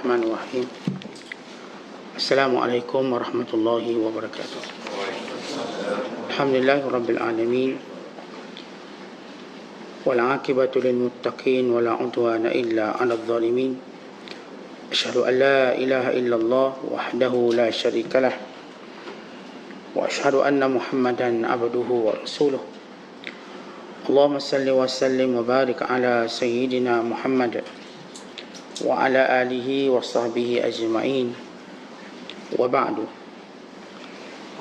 Bismillahirrahmanirrahim. Assalamualaikum warahmatullahi wabarakatuh. Alhamdulillahirabbil alamin. Wal 'aqibatu lil muttaqin wa la 'udwana illa 'alal zalimin. Asyhadu an la ilaha illallah wahdahu la syarikalah wa asyhadu anna Muhammadan abduhu wa rasuluh. Allahumma salli wa sallim wa barik ala sayyidina Muhammad wa ala alihi wa sahbihi ajma'in, wa ba'du.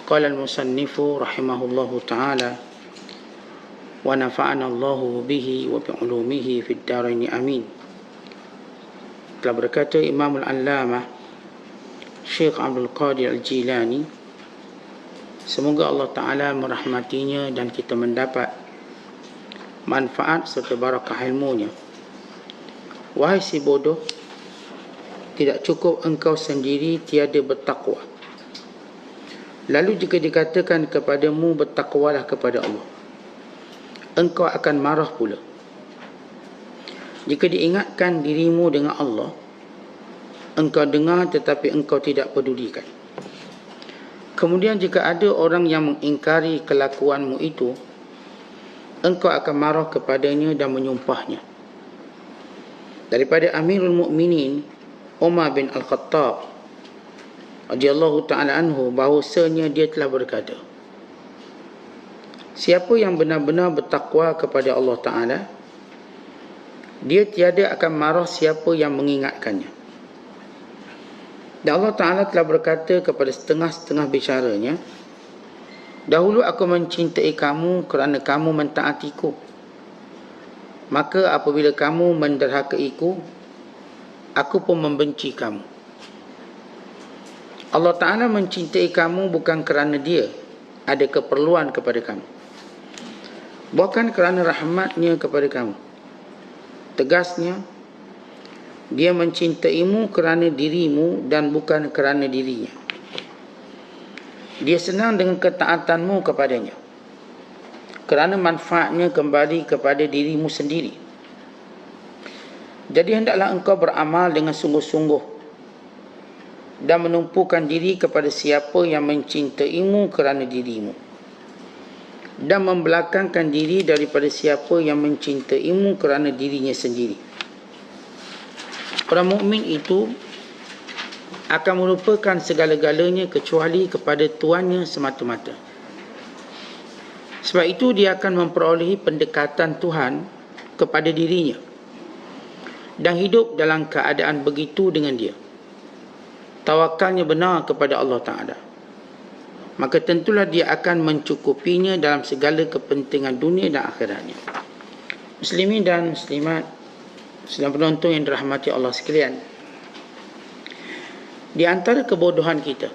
Qala al-musannifu rahimahullahu ta'ala wa nafa'ana Allahu bihi wa bi'ulumihi fid darain amin. Telah berkata Imam al-Allamah Syekh Abdul Qadir al-Jilani, semoga Allah Ta'ala merahmatinya dan kita mendapat manfaat serta barakah ilmunya. Wahai si bodoh, tidak cukup engkau sendiri tiada bertakwa. Lalu jika dikatakan kepadamu bertakwalah kepada Allah, engkau akan marah pula. Jika diingatkan dirimu dengan Allah, engkau dengar tetapi engkau tidak pedulikan. Kemudian jika ada orang yang mengingkari kelakuanmu itu, engkau akan marah kepadanya dan menyumpahnya. Daripada Amirul Mukminin Umar bin Al-Khattab radhiyallahu ta'ala anhu, bahawasanya dia telah berkata, siapa yang benar-benar bertakwa kepada Allah Ta'ala, dia tiada akan marah siapa yang mengingatkannya. Dan Allah Ta'ala telah berkata kepada setengah-setengah bicaranya, dahulu aku mencintai kamu kerana kamu mentaatiku. Maka apabila kamu menderhakaiku, aku pun membenci kamu. Allah Ta'ala mencintai kamu bukan kerana dia ada keperluan kepada kamu, bukan kerana rahmatnya kepada kamu. Tegasnya, dia mencintaimu kerana dirimu dan bukan kerana dirinya. Dia senang dengan ketaatanmu kepadanya kerana manfaatnya kembali kepada dirimu sendiri. Jadi hendaklah engkau beramal dengan sungguh-sungguh dan menumpukan diri kepada siapa yang mencintaimu kerana dirimu, dan membelakangkan diri daripada siapa yang mencintaimu kerana dirinya sendiri. Orang mukmin itu akan melupakan segala-galanya kecuali kepada Tuannya semata-mata. Sebab itu dia akan memperolehi pendekatan Tuhan kepada dirinya dan hidup dalam keadaan begitu dengan dia. Tawakalnya benar kepada Allah Ta'ala, maka tentulah dia akan mencukupinya dalam segala kepentingan dunia dan akhiratnya. Muslimin dan muslimat, sedang penonton yang dirahmati Allah sekalian, di antara kebodohan kita,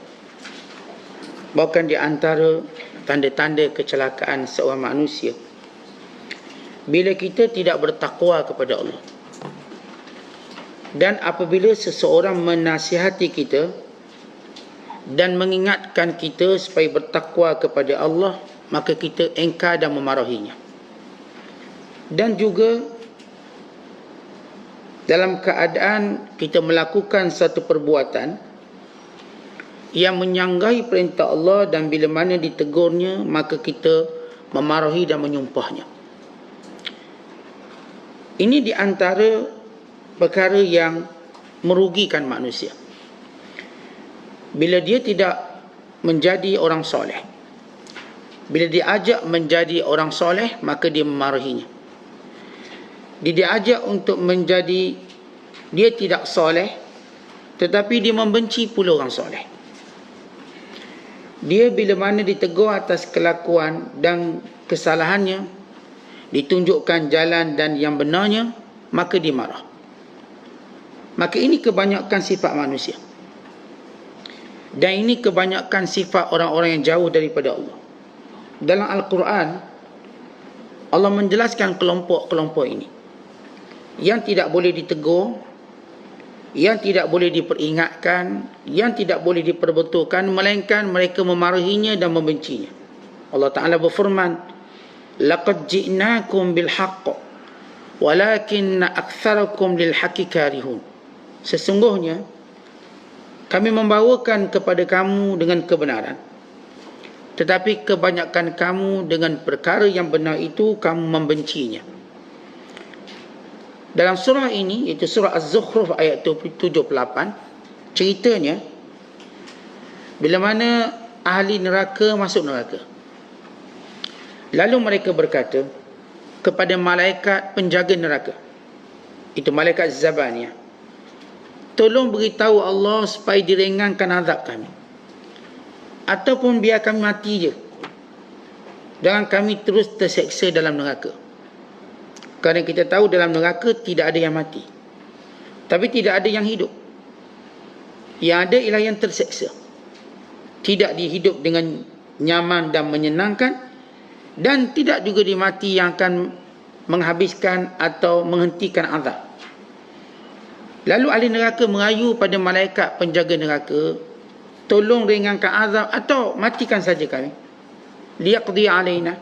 bahkan di antara tanda-tanda kecelakaan seorang manusia, bila kita tidak bertakwa kepada Allah. Dan apabila seseorang menasihati kita dan mengingatkan kita supaya bertakwa kepada Allah, maka kita engkar dan memarahinya. Dan juga dalam keadaan kita melakukan satu perbuatan yang menyanggai perintah Allah, dan bila mana ditegurnya, maka kita memarahi dan menyumpahnya. Ini di antara perkara yang merugikan manusia. Bila dia tidak menjadi orang soleh, bila diajak menjadi orang soleh, maka dia memarahinya. Dia diajak untuk menjadi, dia tidak soleh, tetapi dia membenci pula orang soleh. Dia bila mana ditegur atas kelakuan dan kesalahannya, ditunjukkan jalan dan yang benarnya, maka dia marah. Maka ini kebanyakan sifat manusia. Dan ini kebanyakan sifat orang-orang yang jauh daripada Allah. Dalam Al-Quran, Allah menjelaskan kelompok-kelompok ini yang tidak boleh ditegur, yang tidak boleh diperingatkan, yang tidak boleh diperbetulkan, melainkan mereka memarahinya dan membencinya. Allah Ta'ala berfirman, laqad ji'nakum bil haqq walakinna aktsarakum lil haqqi karihun. sesungguhnya kami membawakan kepada kamu dengan kebenaran, tetapi kebanyakan kamu dengan perkara yang benar itu kamu membencinya. Dalam surah ini, iaitu surah Az-Zukhruf ayat 78, ceritanya bila mana ahli neraka masuk neraka, lalu mereka berkata kepada malaikat penjaga neraka, itu malaikat Zabaniyah, tolong beritahu Allah supaya diringankan azab kami, ataupun biar kami mati je, jangan kami terus terseksa dalam neraka. Kerana kita tahu dalam neraka tidak ada yang mati, tapi tidak ada yang hidup. Yang ada ialah yang terseksa, tidak dihidup dengan nyaman dan menyenangkan, dan tidak juga dimati yang akan menghabiskan atau menghentikan azab. Lalu ahli neraka merayu pada malaikat penjaga neraka, tolong ringankan azab atau matikan saja kami, liyaqdi alaina.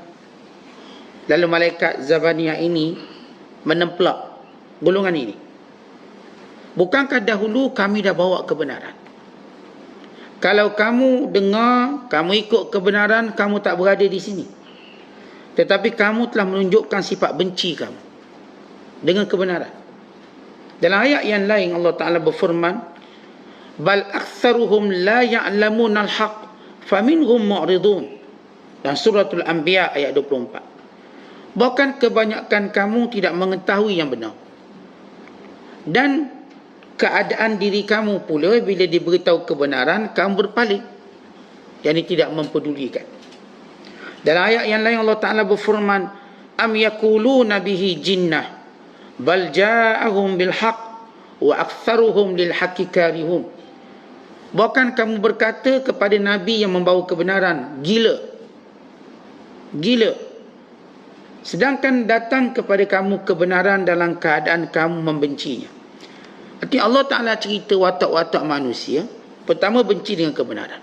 Lalu malaikat Zabaniyah ini menemplak golongan ini, bukankah dahulu kami dah bawa kebenaran? Kalau kamu dengar, kamu ikut kebenaran, kamu tak berada di sini. Tetapi kamu telah menunjukkan sifat benci kamu dengan kebenaran. Dalam ayat yang lain Allah Ta'ala berfirman, bal aktsaruhum la ya'lamunal haqq faminhum mu'ridun. Dan suratul Anbiya ayat 24. Bahkan kebanyakan kamu tidak mengetahui yang benar, dan keadaan diri kamu pula bila diberitahu kebenaran kamu berpaling, yakni tidak mempedulikan. Dalam ayat yang lain Allah Ta'ala berfirman, am yaquluna bihi jinnah bal ja'ahum bil haqq wa aktsaruhum lil haqqi karihun. Bahkan kamu berkata kepada Nabi yang membawa kebenaran, gila, sedangkan datang kepada kamu kebenaran dalam keadaan kamu membencinya. Artinya Allah Ta'ala cerita watak-watak manusia. Pertama, benci dengan kebenaran.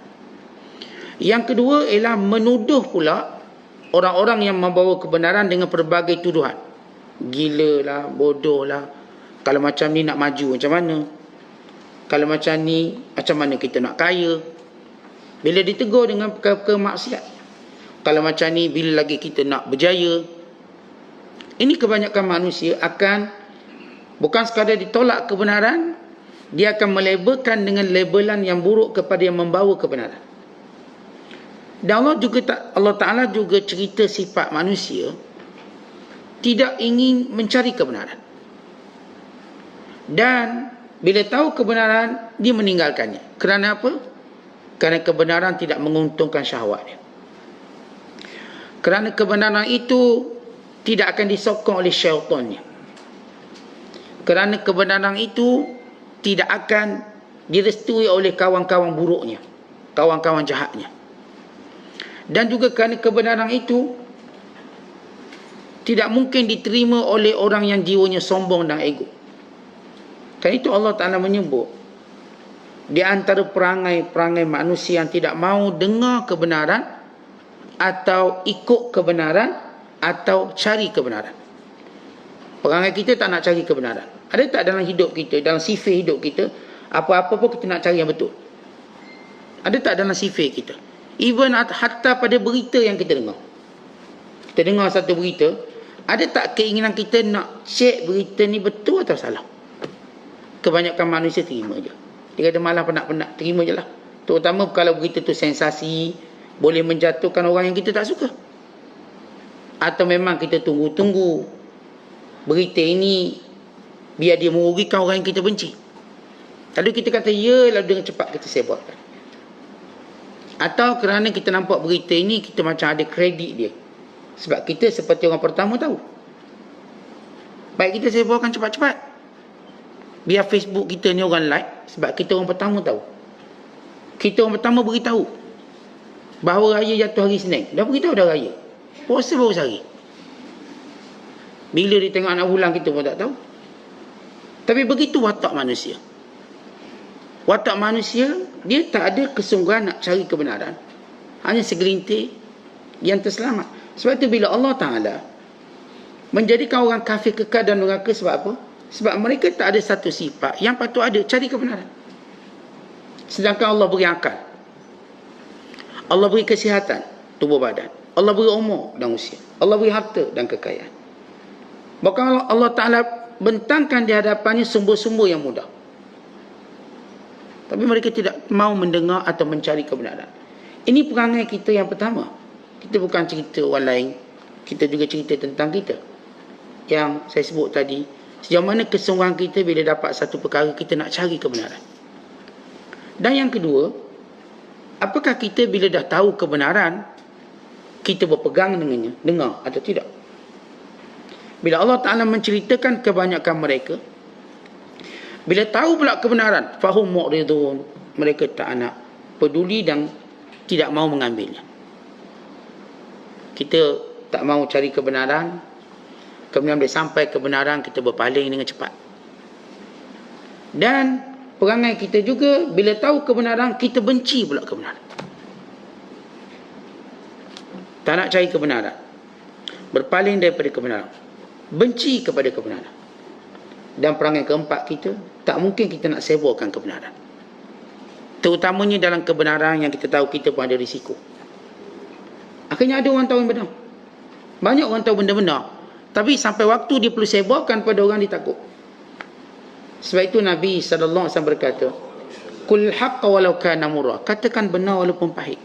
Yang kedua ialah menuduh pula orang-orang yang membawa kebenaran dengan pelbagai tuduhan. Gila lah, bodoh lah, kalau macam ni nak maju macam mana, kalau macam ni macam mana kita nak kaya, bila ditegur dengan perkara maksiat, kalau macam ni bila lagi kita nak berjaya. Ini kebanyakan manusia akan bukan sekadar ditolak kebenaran, dia akan melabelkan dengan labelan yang buruk kepada yang membawa kebenaran. Dan Allah Ta'ala juga cerita sifat manusia tidak ingin mencari kebenaran, dan bila tahu kebenaran dia meninggalkannya. Kerana apa? Kerana kebenaran tidak menguntungkan syahwatnya. Kerana kebenaran itu tidak akan disokong oleh syaitannya. Kerana kebenaran itu tidak akan direstui oleh kawan-kawan buruknya, kawan-kawan jahatnya. Dan juga kerana kebenaran itu tidak mungkin diterima oleh orang yang jiwanya sombong dan ego. Kerana itu Allah Ta'ala menyebut di antara perangai-perangai manusia yang tidak mahu dengar kebenaran atau ikut kebenaran atau cari kebenaran. Perangai kita tak nak cari kebenaran. Ada tak dalam hidup kita, dalam sifat hidup kita, apa-apa pun kita nak cari yang betul? Ada tak dalam sifat kita? Even hatta pada berita yang kita dengar. Kita dengar satu berita, ada tak keinginan kita nak cek berita ni betul atau salah? Kebanyakan manusia terima je. Dia kata malah penat-penat, terima je lah. Terutama kalau berita tu sensasi, boleh menjatuhkan orang yang kita tak suka. Atau memang kita tunggu-tunggu berita ini biar dia merugikan orang yang kita benci. Lalu kita kata ya, lalu dengan cepat kita sebarkan. Atau kerana kita nampak berita ini, kita macam ada kredit dia, sebab kita seperti orang pertama tahu. Baik kita sebarkan cepat-cepat, biar Facebook kita ni orang like, sebab kita orang pertama tahu. Kita orang pertama beritahu bahawa raya jatuh hari Senin. Dah beritahu dah raya, puasa baru sehari. Bila dia tengok anak bulan kita pun tak tahu. Tapi begitu watak manusia. Watak manusia, dia tak ada kesungguhan nak cari kebenaran. Hanya segelintir yang terselamat. Sebab itu bila Allah Ta'ala menjadikan orang kafir kekal dalam neraka, sebab apa? Sebab mereka tak ada satu sifat yang patut ada, cari kebenaran. Sedangkan Allah beri akal, Allah beri kesihatan tubuh badan, Allah beri umur dan usia, Allah beri harta dan kekayaan. Bahkan Allah Ta'ala bentangkan di hadapannya sumber-sumber yang mudah. Tapi mereka tidak mau mendengar atau mencari kebenaran. Ini perangai kita yang pertama. Kita bukan cerita orang lain, kita juga cerita tentang kita. Yang saya sebut tadi, sejauh mana kesungguhan kita bila dapat satu perkara, kita nak cari kebenaran. Dan yang kedua, apakah kita bila dah tahu kebenaran, kita berpegang dengannya, dengar atau tidak? Bila Allah Ta'ala menceritakan kebanyakan mereka, bila tahu pula kebenaran, fahum mu'ridun, mereka tak nak peduli dan tidak mau mengambilnya. Kita tak mau cari kebenaran, kemudian bila sampai kebenaran, kita berpaling dengan cepat. Dan perangai kita juga, bila tahu kebenaran, kita benci pula kebenaran. Tak nak cari kebenaran, berpaling daripada kebenaran, benci kepada kebenaran. Dan perangai keempat kita, tak mungkin kita nak seborkan kebenaran, terutamanya dalam kebenaran yang kita tahu kita pun ada risiko. Akhirnya ada orang tahu yang benar, banyak orang tahu benda benar, tapi sampai waktu dia perlu seborkan pada orang, dia takut. Sebab itu Nabi SAW berkata, Qul haqqa walau kana murra, katakan benar walaupun pahit.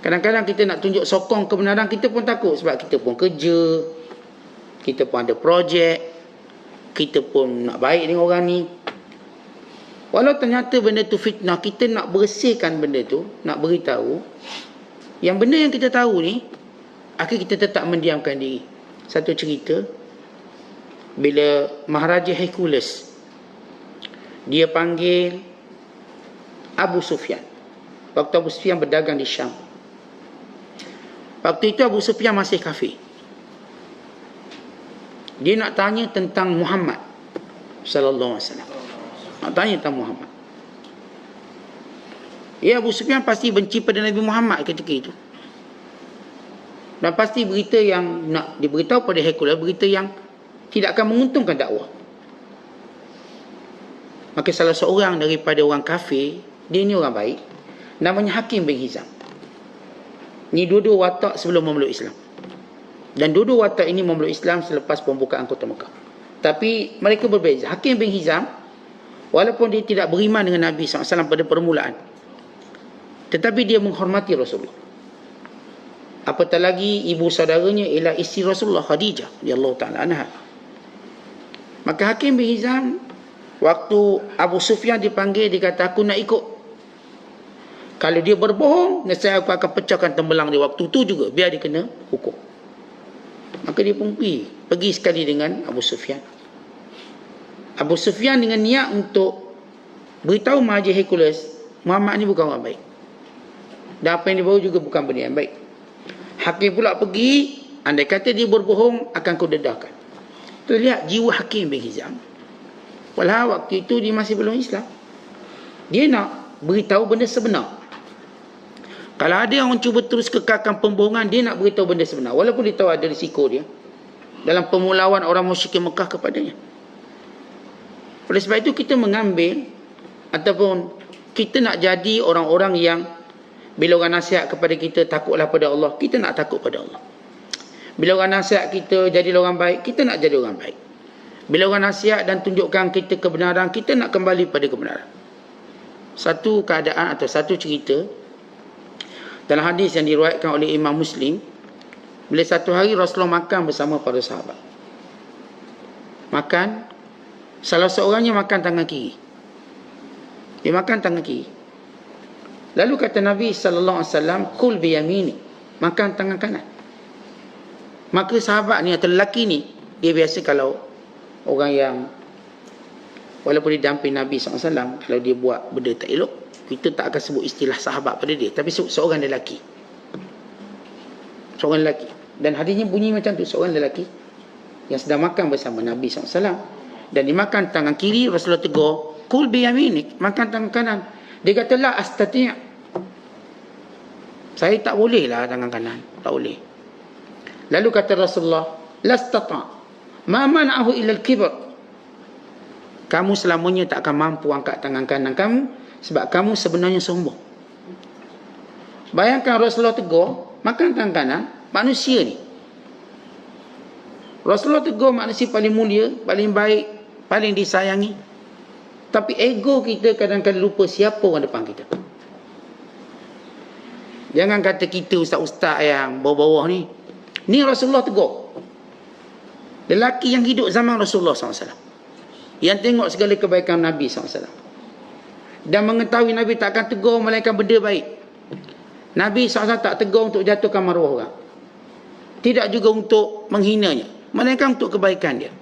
Kadang-kadang kita nak tunjuk sokong kebenaran, kita pun takut. Sebab kita pun kerja, kita pun ada projek, kita pun nak baik dengan orang ni. Walau ternyata benda tu fitnah, kita nak bersihkan benda tu, nak beritahu yang benda yang kita tahu ni, akhirnya kita tetap mendiamkan diri. Satu cerita, bila Maharaja Hercules, dia panggil Abu Sufyan. Waktu Abu Sufyan berdagang di Syam, waktu itu Abu Sufyan masih kafir. Dia nak tanya tentang Muhammad sallallahu alaihi wasallam. Nak tanya tentang Muhammad. Ya, Abu Sufyan pasti benci pada Nabi Muhammad ketika itu. Dan pasti berita yang nak diberitahu pada Hercules, berita yang tidak akan menguntungkan dakwah. Maka salah seorang daripada orang kafir, dia ni orang baik, namanya Hakim bin Hizam. Ni dua-dua watak sebelum memeluk Islam. Dan dua-dua watak ini memeluk Islam selepas pembukaan kota Mekah. Tapi mereka berbeza. Hakim bin Hizam, walaupun dia tidak beriman dengan Nabi SAW pada permulaan, tetapi dia menghormati Rasulullah. Apatah lagi ibu saudaranya ialah isteri Rasulullah, Khadijah radhiyallahu ta'ala anha. Maka Hakim bin Hizam, waktu Abu Sufyan dipanggil, dia kata, aku nak ikut. Kalau dia berbohong, nescaya aku akan pecahkan tembelang dia waktu tu juga, biar dia kena hukum. Maka dia pun pergi sekali dengan Abu Sufyan. Abu Sufyan dengan niat untuk beritahu Maharaja Hercules, Muhammad ni bukan orang baik, dan apa yang dia bawa juga bukan benda yang baik. Hakim pula pergi, andai kata dia berbohong, akan kau dedahkan. Terlihat jiwa Hakim bin Hizam. Walau waktu itu dia masih belum Islam, dia nak beritahu benda sebenar. Kalau ada yang cuba terus kekalkan pembohongan, dia nak beritahu benda sebenar, walaupun dia tahu ada risiko dia dalam pemulawan orang musyrikin Mekah kepadanya. Oleh sebab itu kita mengambil, ataupun kita nak jadi orang-orang yang bila orang nasihat kepada kita, takutlah pada Allah, kita nak takut pada Allah. Bila orang nasihat kita jadilah orang baik, kita nak jadi orang baik. Bila orang nasihat dan tunjukkan kita kebenaran, kita nak kembali pada kebenaran. Satu keadaan atau satu cerita dalam hadis yang diriwayatkan oleh Imam Muslim, bila satu hari Rasulullah makan bersama para sahabat. Makan, salah seorangnya makan tangan kiri, dia makan tangan kiri. Lalu kata Nabi SAW, kul biyamini, makan tangan kanan. Maka sahabat ni atau lelaki ni, dia biasa kalau orang yang walaupun dia damping Nabi SAW, kalau dia buat benda tak elok, kita tak akan sebut istilah sahabat pada dia, tapi sebut seorang lelaki. Seorang lelaki. Dan hadisnya bunyi macam tu, seorang lelaki yang sedang makan bersama Nabi SAW, dan dimakan tangan kiri. Rasulullah tegur, kul biyaminik, makan tangan kanan. Dia kata, la astati', saya tak boleh lah tangan kanan, tak boleh. Lalu kata Rasulullah, la astata', ma mana'ahu illa al-kibr, kamu selamanya tak akan mampu angkat tangan kanan kamu, sebab kamu sebenarnya sombong. Bayangkan Rasulullah tegur, makan tangan kanan, manusia ni. Rasulullah tegur manusia paling mulia, paling baik, paling disayangi. Tapi ego kita kadang-kadang lupa siapa orang depan kita. Jangan kata kita ustaz-ustaz yang bawah-bawah ni. Ni Rasulullah tegur. Lelaki yang hidup zaman Rasulullah SAW, yang tengok segala kebaikan Nabi SAW, dan mengetahui Nabi tak akan tegur melainkan benda baik. Nabi SAW tak tegur untuk jatuhkan maruah orang, tidak juga untuk menghinanya, melainkan untuk kebaikan dia.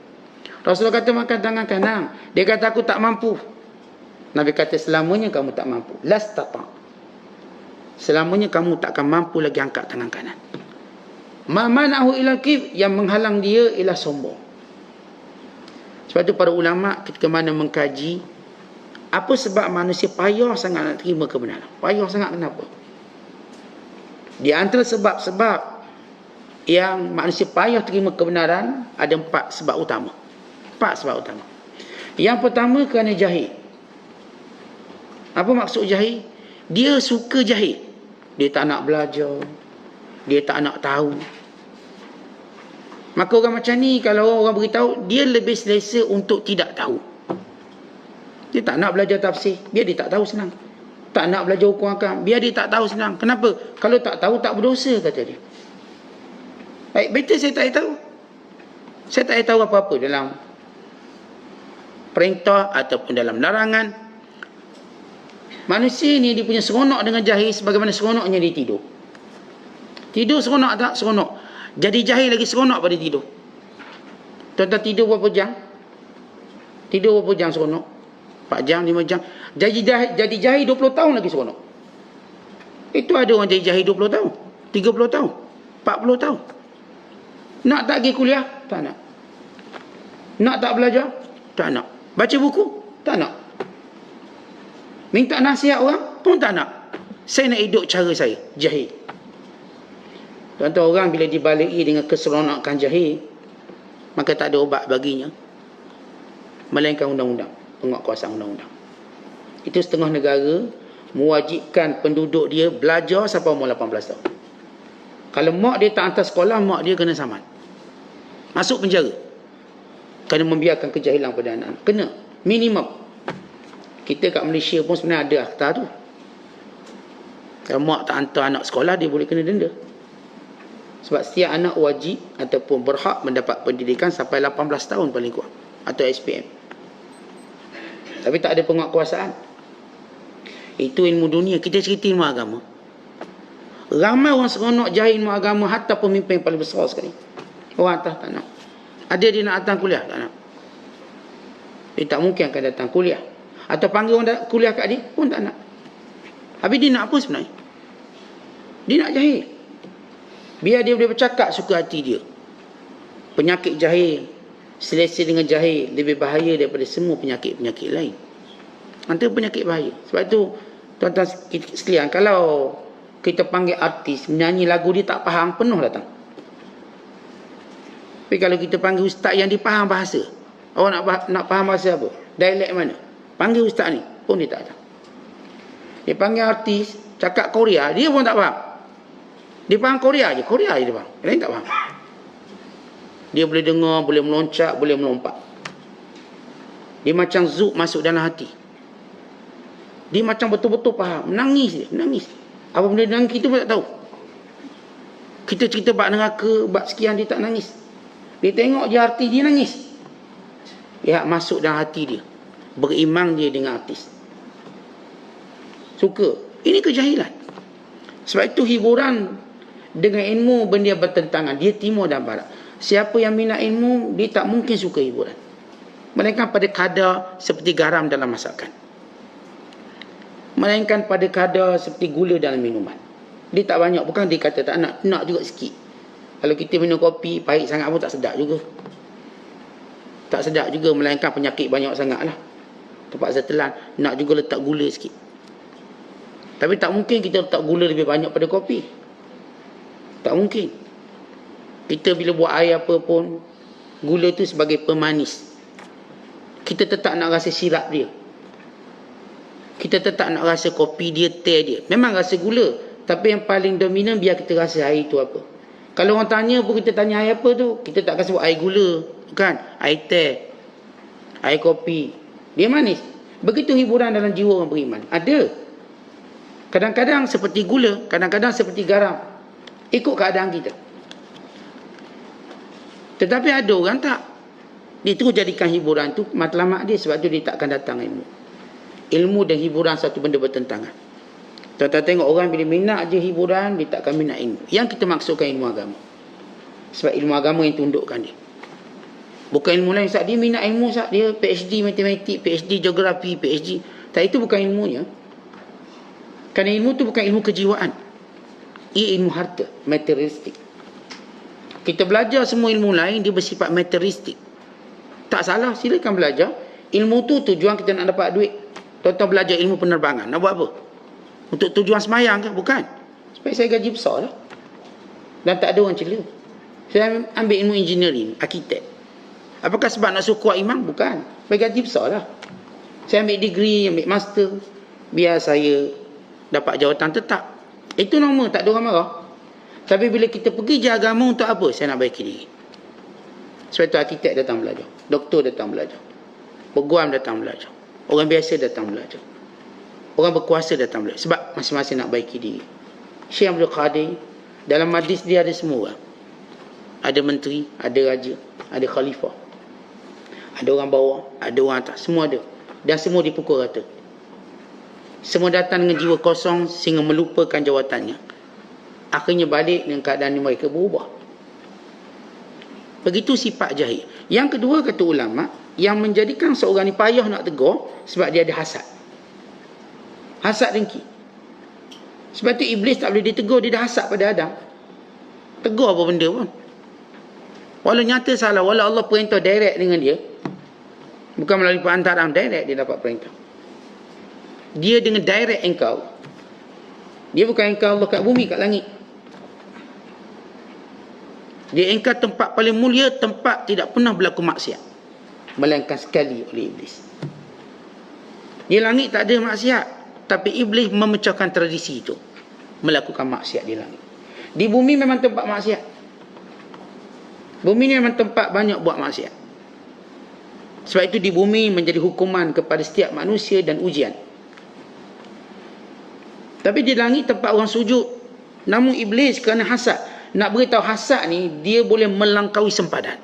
Rasulullah kata makan tangan kanan. Dia kata aku tak mampu. Nabi kata selamanya kamu tak mampu. Lastata. Selamanya kamu tak akan mampu lagi angkat tangan kanan. Ma manahu ilal kib, yang menghalang dia ialah sombong. Sebab itu para ulama ketika mana mengkaji apa sebab manusia payah sangat nak terima kebenaran. Payah sangat kenapa? Di antara sebab-sebab yang manusia payah terima kebenaran ada 4 sebab utama. 4 sebab utama. Yang pertama kerana jahil. Apa maksud jahil? Dia suka jahil. Dia tak nak belajar. Dia tak nak tahu. Maka orang macam ni, kalau orang beritahu, dia lebih selesa untuk tidak tahu. Dia tak nak belajar tafsir, biar dia tak tahu, senang. Tak nak belajar hukum akam, biar dia tak tahu, senang. Kenapa? Kalau tak tahu, tak berdosa, kata dia. Baik, better saya tak tahu. Saya tak tahu apa-apa dalam perintah ataupun dalam larangan. Manusia ni dia punya seronok dengan jahil sebagaimana seronoknya dia tidur. Tidur seronok tak? Seronok. Jadi jahil lagi seronok pada tidur. Tuan-tuan tidur berapa jam? Tidur berapa jam seronok? 4 jam, 5 jam. Jadi jahil 20 tahun lagi seronok. Itu ada orang jadi jahil 20 tahun, 30 tahun, 40 tahun. Nak tak pergi kuliah? Tak nak. Nak tak belajar? Tak nak. Baca buku? Tak nak. Minta nasihat orang pun tak nak. Saya nak hidup cara saya, jahil. Tuan-tuan, orang bila dibaliki dengan keseronokan jahil, maka tak ada ubat baginya melainkan undang-undang, penguatkuasaan undang-undang. Itu setengah negara mewajibkan penduduk dia belajar sampai umur 18 tahun. Kalau mak dia tak hantar sekolah, mak dia kena saman, masuk penjara, kerana membiarkan kejahilan pada anak. Kena minimum. Kita kat Malaysia pun sebenarnya ada akta tu. Kalau mak tak hantar anak sekolah, dia boleh kena denda. Sebab setiap anak wajib ataupun berhak mendapat pendidikan sampai 18 tahun paling kurang, atau SPM. Tapi tak ada penguatkuasaan. Itu ilmu dunia. Kita cerita ilmu agama. Ramai orang seronok jahil ilmu agama, hatta pemimpin yang paling besar sekali. Orang atas tak nak. Ada dia nak datang kuliah? Tak nak. Dia tak mungkin akan datang kuliah. Atau panggil orang kuliah kat dia pun tak nak. Habis dia nak apa sebenarnya? Dia nak jahil. Biar dia boleh bercakap suka hati dia. Penyakit jahil, selesa dengan jahil, lebih bahaya daripada semua penyakit-penyakit lain. Antara penyakit bahaya. Sebab itu, tuan-tuan sekalian, kalau kita panggil artis menyanyi lagu dia tak faham, penuh datang. Tapi kalau kita panggil ustaz yang dia faham bahasa, orang nak faham bahasa apa? Dialek mana? Panggil ustaz ni, pun dia tak datang. Dia panggil artis cakap Korea, dia pun tak faham. Dia faham Korea je dia faham. Lain tak faham. Dia boleh dengar, boleh meloncat, boleh melompat. Dia macam zuk masuk dalam hati. Dia macam betul-betul faham. Menangis dia, menangis. Apa benda dia nangis kita pun tak tahu. Kita cerita bab neraka, bab sekian, dia tak nangis. Dia tengok je artis, dia nangis. Dia masuk dalam hati dia. Berimang dia dengan artis. Suka. Ini kejahilan. Sebab itu hiburan dengan ilmu benda bertentangan. Dia timur dan barat. Siapa yang minat ilmu, dia tak mungkin suka hiburan. Melainkan pada kadar seperti garam dalam masakan. Melainkan pada kadar seperti gula dalam minuman. Dia tak banyak. Bukan dia kata tak nak. Nak juga sikit. Kalau kita minum kopi, pahit sangat pun tak sedap juga. Tak sedap juga. Melainkan penyakit banyak sangat lah. Terpaksa telan. Nak juga letak gula sikit. Tapi tak mungkin kita letak gula lebih banyak pada kopi. Tak mungkin. Kita bila buat air apa pun, gula tu sebagai pemanis. Kita tetap nak rasa sirap dia. Kita tetap nak rasa kopi dia, teh dia. Memang rasa gula. Tapi yang paling dominan biar kita rasa air tu apa. Kalau orang tanya pun kita tanya air apa tu. Kita tak akan sebut air gula. Kan? Air teh. Air kopi. Dia manis. Begitu hiburan dalam jiwa orang beriman. Ada. Kadang-kadang seperti gula. Kadang-kadang seperti garam. Ikut keadaan kita. Tetapi ada orang tak. Dia terus jadikan hiburan tu matlamat dia. Sebab tu dia tak akan datang ilmu. Ilmu dan hiburan satu benda bertentangan. Tuan-tuan tengok orang bila minat je hiburan, dia tak akan minat ilmu. Yang kita maksudkan ilmu agama. Sebab ilmu agama yang tundukkan dia. Bukan ilmu lain. Sebab dia minat ilmu, sebab dia PhD matematik, PhD geografi, PhD. Tak, itu bukan ilmunya. Kerana ilmu tu bukan ilmu kejiwaan. Ia ilmu harta, materialistik. Kita belajar semua ilmu lain, dia bersifat materialistik. Tak salah, silakan belajar. Ilmu tu tujuan kita nak dapat duit. Tuan-tuan belajar ilmu penerbangan. Nak buat apa? Untuk tujuan semayang ke? Bukan. Supaya saya gaji besar lah. Dan tak ada orang cela. Saya ambil ilmu engineering, arkitek. Apakah sebab nak suruh kuat iman? Bukan. Supaya gaji besar lah. Saya ambil degree, ambil master. Biar saya dapat jawatan tetap. Itu normal, tak ada orang marah. Tapi bila kita pergi je agama untuk apa? Saya nak baiki diri. Sebab itu arkitek datang belajar. Doktor datang belajar. Peguam datang belajar. Orang biasa datang belajar. Orang berkuasa datang belajar. Sebab masing-masing nak baiki diri. Syekh Abdul Qadir, dalam majlis dia ada semua orang. Ada menteri, ada raja, ada khalifah. Ada orang bawah, ada orang atas. Semua ada. Dan semua dipukul rata. Semua datang dengan jiwa kosong sehingga melupakan jawatannya. Akhirnya balik dengan keadaan mereka berubah. Begitu sifat jahil. Yang kedua, kata ulama, yang menjadikan seorang ni payah nak tegur sebab dia ada hasad. Hasad dengki. Sebab tu iblis tak boleh ditegur, dia dah hasad pada Adam. Tegur apa benda pun. Walau nyata salah, walau Allah perintah direct dengan dia, bukan melalui perantaraan, direct dia dapat perintah. Dia dengan direct engkau. Dia bukan engkau Allah kat bumi, kat langit. Dia engkau tempat paling mulia, tempat tidak pernah berlaku maksiat. Melainkan sekali oleh iblis. Di langit tak ada maksiat. Tapi iblis memecahkan tradisi itu. Melakukan maksiat di langit. Di bumi memang tempat maksiat. Bumi ni memang tempat banyak buat maksiat. Sebab itu di bumi menjadi hukuman kepada setiap manusia dan ujian. Tapi di langit tempat orang sujud. Namun iblis kerana hasad. Nak beritahu hasad ni, dia boleh melangkaui sempadan.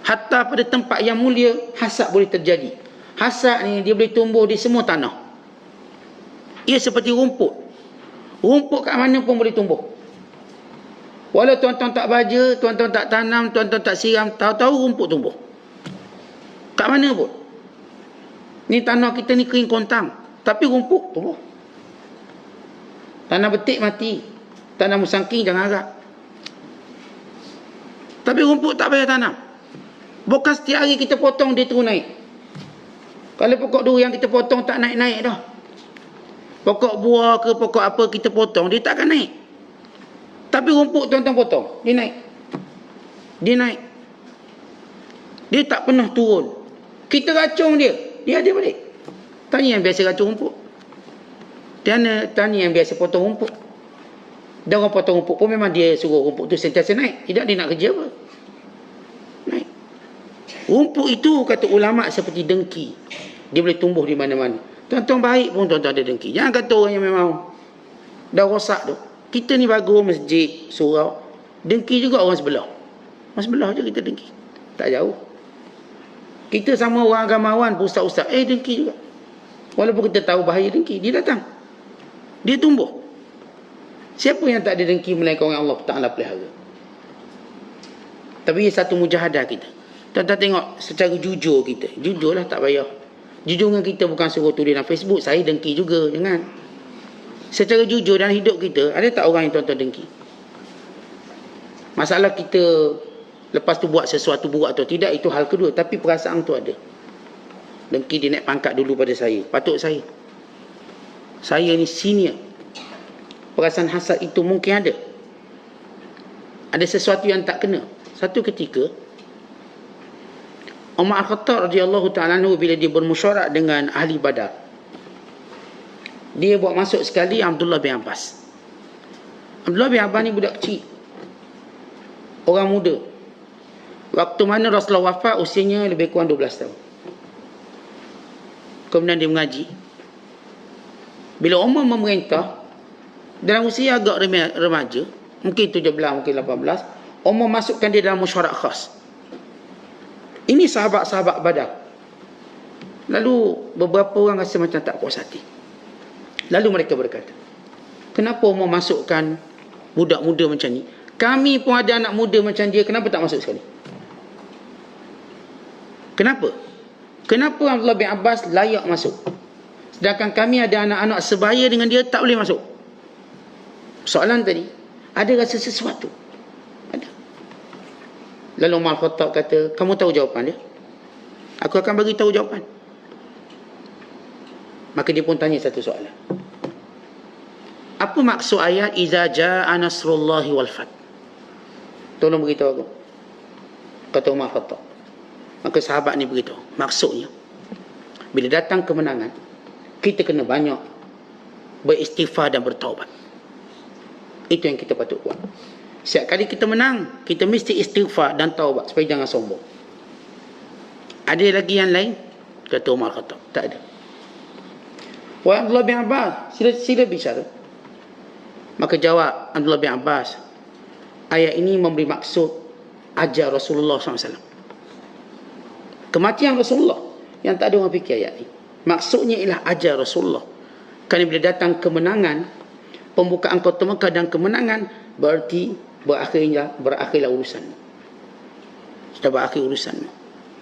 Hatta pada tempat yang mulia, hasad boleh terjadi. Hasad ni, dia boleh tumbuh di semua tanah. Ia seperti rumput. Rumput kat mana pun boleh tumbuh. Walau tuan-tuan tak baja, tuan-tuan tak tanam, tuan-tuan tak siram, tahu-tahu rumput tumbuh. Kat mana pun. Ni tanah kita ni kering kontang. Tapi rumput tumbuh. Tanah betik mati. Tanah musangking jangan harap. Tapi rumput tak payah tanam. Bukan setiap hari kita potong dia terus naik. Kalau pokok durian kita potong tak naik-naik dah. Pokok buah ke pokok apa kita potong, dia tak akan naik. Tapi rumput tuan-tuan potong, dia naik. Dia naik. Dia tak pernah turun. Kita racung dia, dia ada balik. Tanya yang biasa racung rumput. Tanya yang biasa potong rumput. Dan orang potong rumput pun memang dia suruh rumput tu sentiasa naik. Tidak dia nak kerja apa. Naik. Rumput itu kata ulama' seperti dengki. Dia boleh tumbuh di mana-mana. Tuan-tuan baik pun tuan-tuan ada dengki. Jangan kata orang yang memang dah rosak tu. Kita ni bagus masjid, surau. Dengki juga orang sebelah. Orang sebelah je kita dengki. Tak jauh. Kita sama orang agamawan pun ustaz-ustaz. Dengki juga. Walaupun kita tahu bahaya dengki. Dia datang. Dia tumbuh. Siapa yang tak ada dengki melainkan orang Allah Ta'ala pelihara. Tapi satu mujahadah kita. Tuan-tuan tengok secara jujur kita. Jujurlah, tak payah. Jujur dengan kita bukan suruh tulis dalam Facebook. Saya dengki juga. Jangan. Secara jujur dalam hidup kita, ada tak orang yang tuan-tuan dengki? Masalah kita lepas tu buat sesuatu buruk atau tidak, itu hal kedua. Tapi perasaan tu ada. Dengki dia naik pangkat dulu pada saya. Patut saya. Saya ni senior. Perasaan hasad itu mungkin ada. Ada sesuatu yang tak kena. Satu ketika, Umar Al-Khattab radhiyallahu ta'ala anhu bila dia bermusyawarah dengan ahli Badar, dia buat masuk sekali Abdullah bin Abbas. Abdullah bin Abbas ni budak kecil, orang muda. Waktu mana Rasulullah wafat, usianya lebih kurang 12 tahun. Kemudian dia mengaji. Bila Umar memerintah, dalam usia agak remaja, mungkin 17, mungkin 18, Umar masukkan dia dalam mesyuarat khas. Ini sahabat-sahabat Badar. Lalu beberapa orang rasa macam tak puas hati. Lalu mereka berkata, kenapa Umar masukkan budak muda macam ni? Kami pun ada anak muda macam dia, kenapa tak masuk sekali? Kenapa? Kenapa Abdullah bin Abbas layak masuk? Sedangkan kami ada anak-anak sebaya dengan dia, tak boleh masuk. Soalan tadi, ada rasa sesuatu. Ada. Lalu Umar Khattab kata, kamu tahu jawapan dia? Aku akan bagi tahu jawapan. Maka dia pun tanya satu soalan. Apa maksud ayat iza jaa nasrullahi wal fath? Tolong beritahu aku. Kata Umar Khattab. Maka sahabat ni beritahu, maksudnya bila datang kemenangan, kita kena banyak beristighfar dan bertaubat. Itu yang kita patut buat. Setiap kali kita menang, kita mesti istighfar dan taubat supaya jangan sombong. Ada lagi yang lain? Kata Umar Khattab, tak ada. Wahai Abdullah bin Abbas, sila bicara. Maka jawab Abdullah bin Abbas, ayat ini memberi maksud ajar Rasulullah SAW. Kematian Rasulullah, yang tak ada orang fikir ayat ini. Maksudnya ialah ajar Rasulullah. Kerana bila datang kemenangan, pembukaan kota Mekah dan kemenangan, berarti berakhirlah urusanmu. Sudah berakhir urusanmu.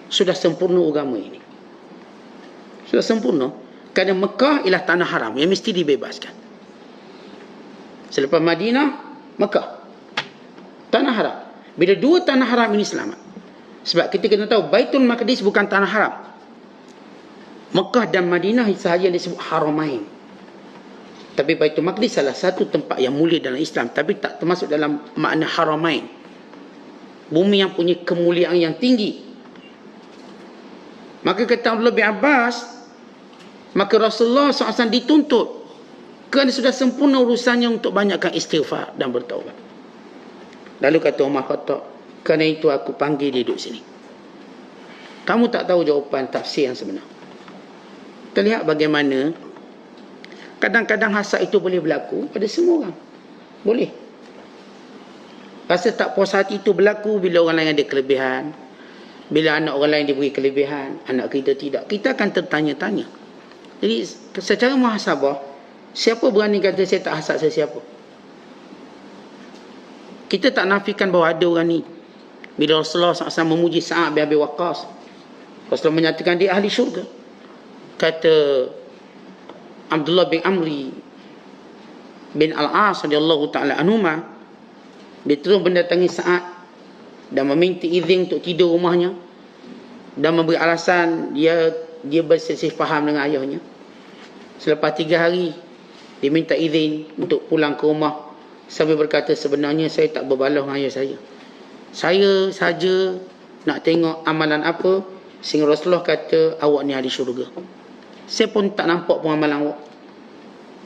Sudah sempurna agama ini. Sudah sempurna. Kerana Mekah ialah tanah haram yang mesti dibebaskan. Selepas Madinah, Mekah, tanah haram. Bila dua tanah haram ini selamat. Sebab kita kena tahu Baitul Maqdis bukan tanah haram. Mekah dan Madinah sahaja yang disebut haramain. Tapi Baitul Maqdis salah satu tempat yang mulia dalam Islam, tapi tak termasuk dalam makna haramain. Bumi yang punya kemuliaan yang tinggi. Maka kata Abdullah bin Abbas, maka Rasulullah SAW dituntut kerana sudah sempurna urusannya untuk banyakkan istighfar dan bertaubat. Lalu kata Umar Khattab, kerana itu aku panggil dia duduk sini. Kamu tak tahu jawapan tafsir yang sebenar. Kita lihat bagaimana kadang-kadang hasad itu boleh berlaku pada semua orang. Boleh. Rasa tak puas hati itu berlaku bila orang lain ada kelebihan. Bila anak orang lain diberi kelebihan, anak kita tidak. Kita akan tertanya-tanya. Jadi secara muhasabah, siapa berani kata saya tak hasad sesiapa? Kita tak nafikan bahawa ada orang ni. Bila Rasulullah SAW memuji Sa'ad bin Abi Waqqas, Rasulullah menyatakan dia ahli syurga. Kata Abdullah bin Amri bin Al-As radhiyallahu ta'ala anhuma, dia terus mendatangi Sa'ad dan meminta izin untuk tidur rumahnya dan memberi alasan dia berselisih faham dengan ayahnya. Selepas 3 hari dia minta izin untuk pulang ke rumah sambil berkata, sebenarnya saya tak berbalah dengan ayah saya. Saya saja nak tengok amalan apa sehingga Rasulullah kata awak ni ahli syurga. Saya pun tak nampak pun amalan awak.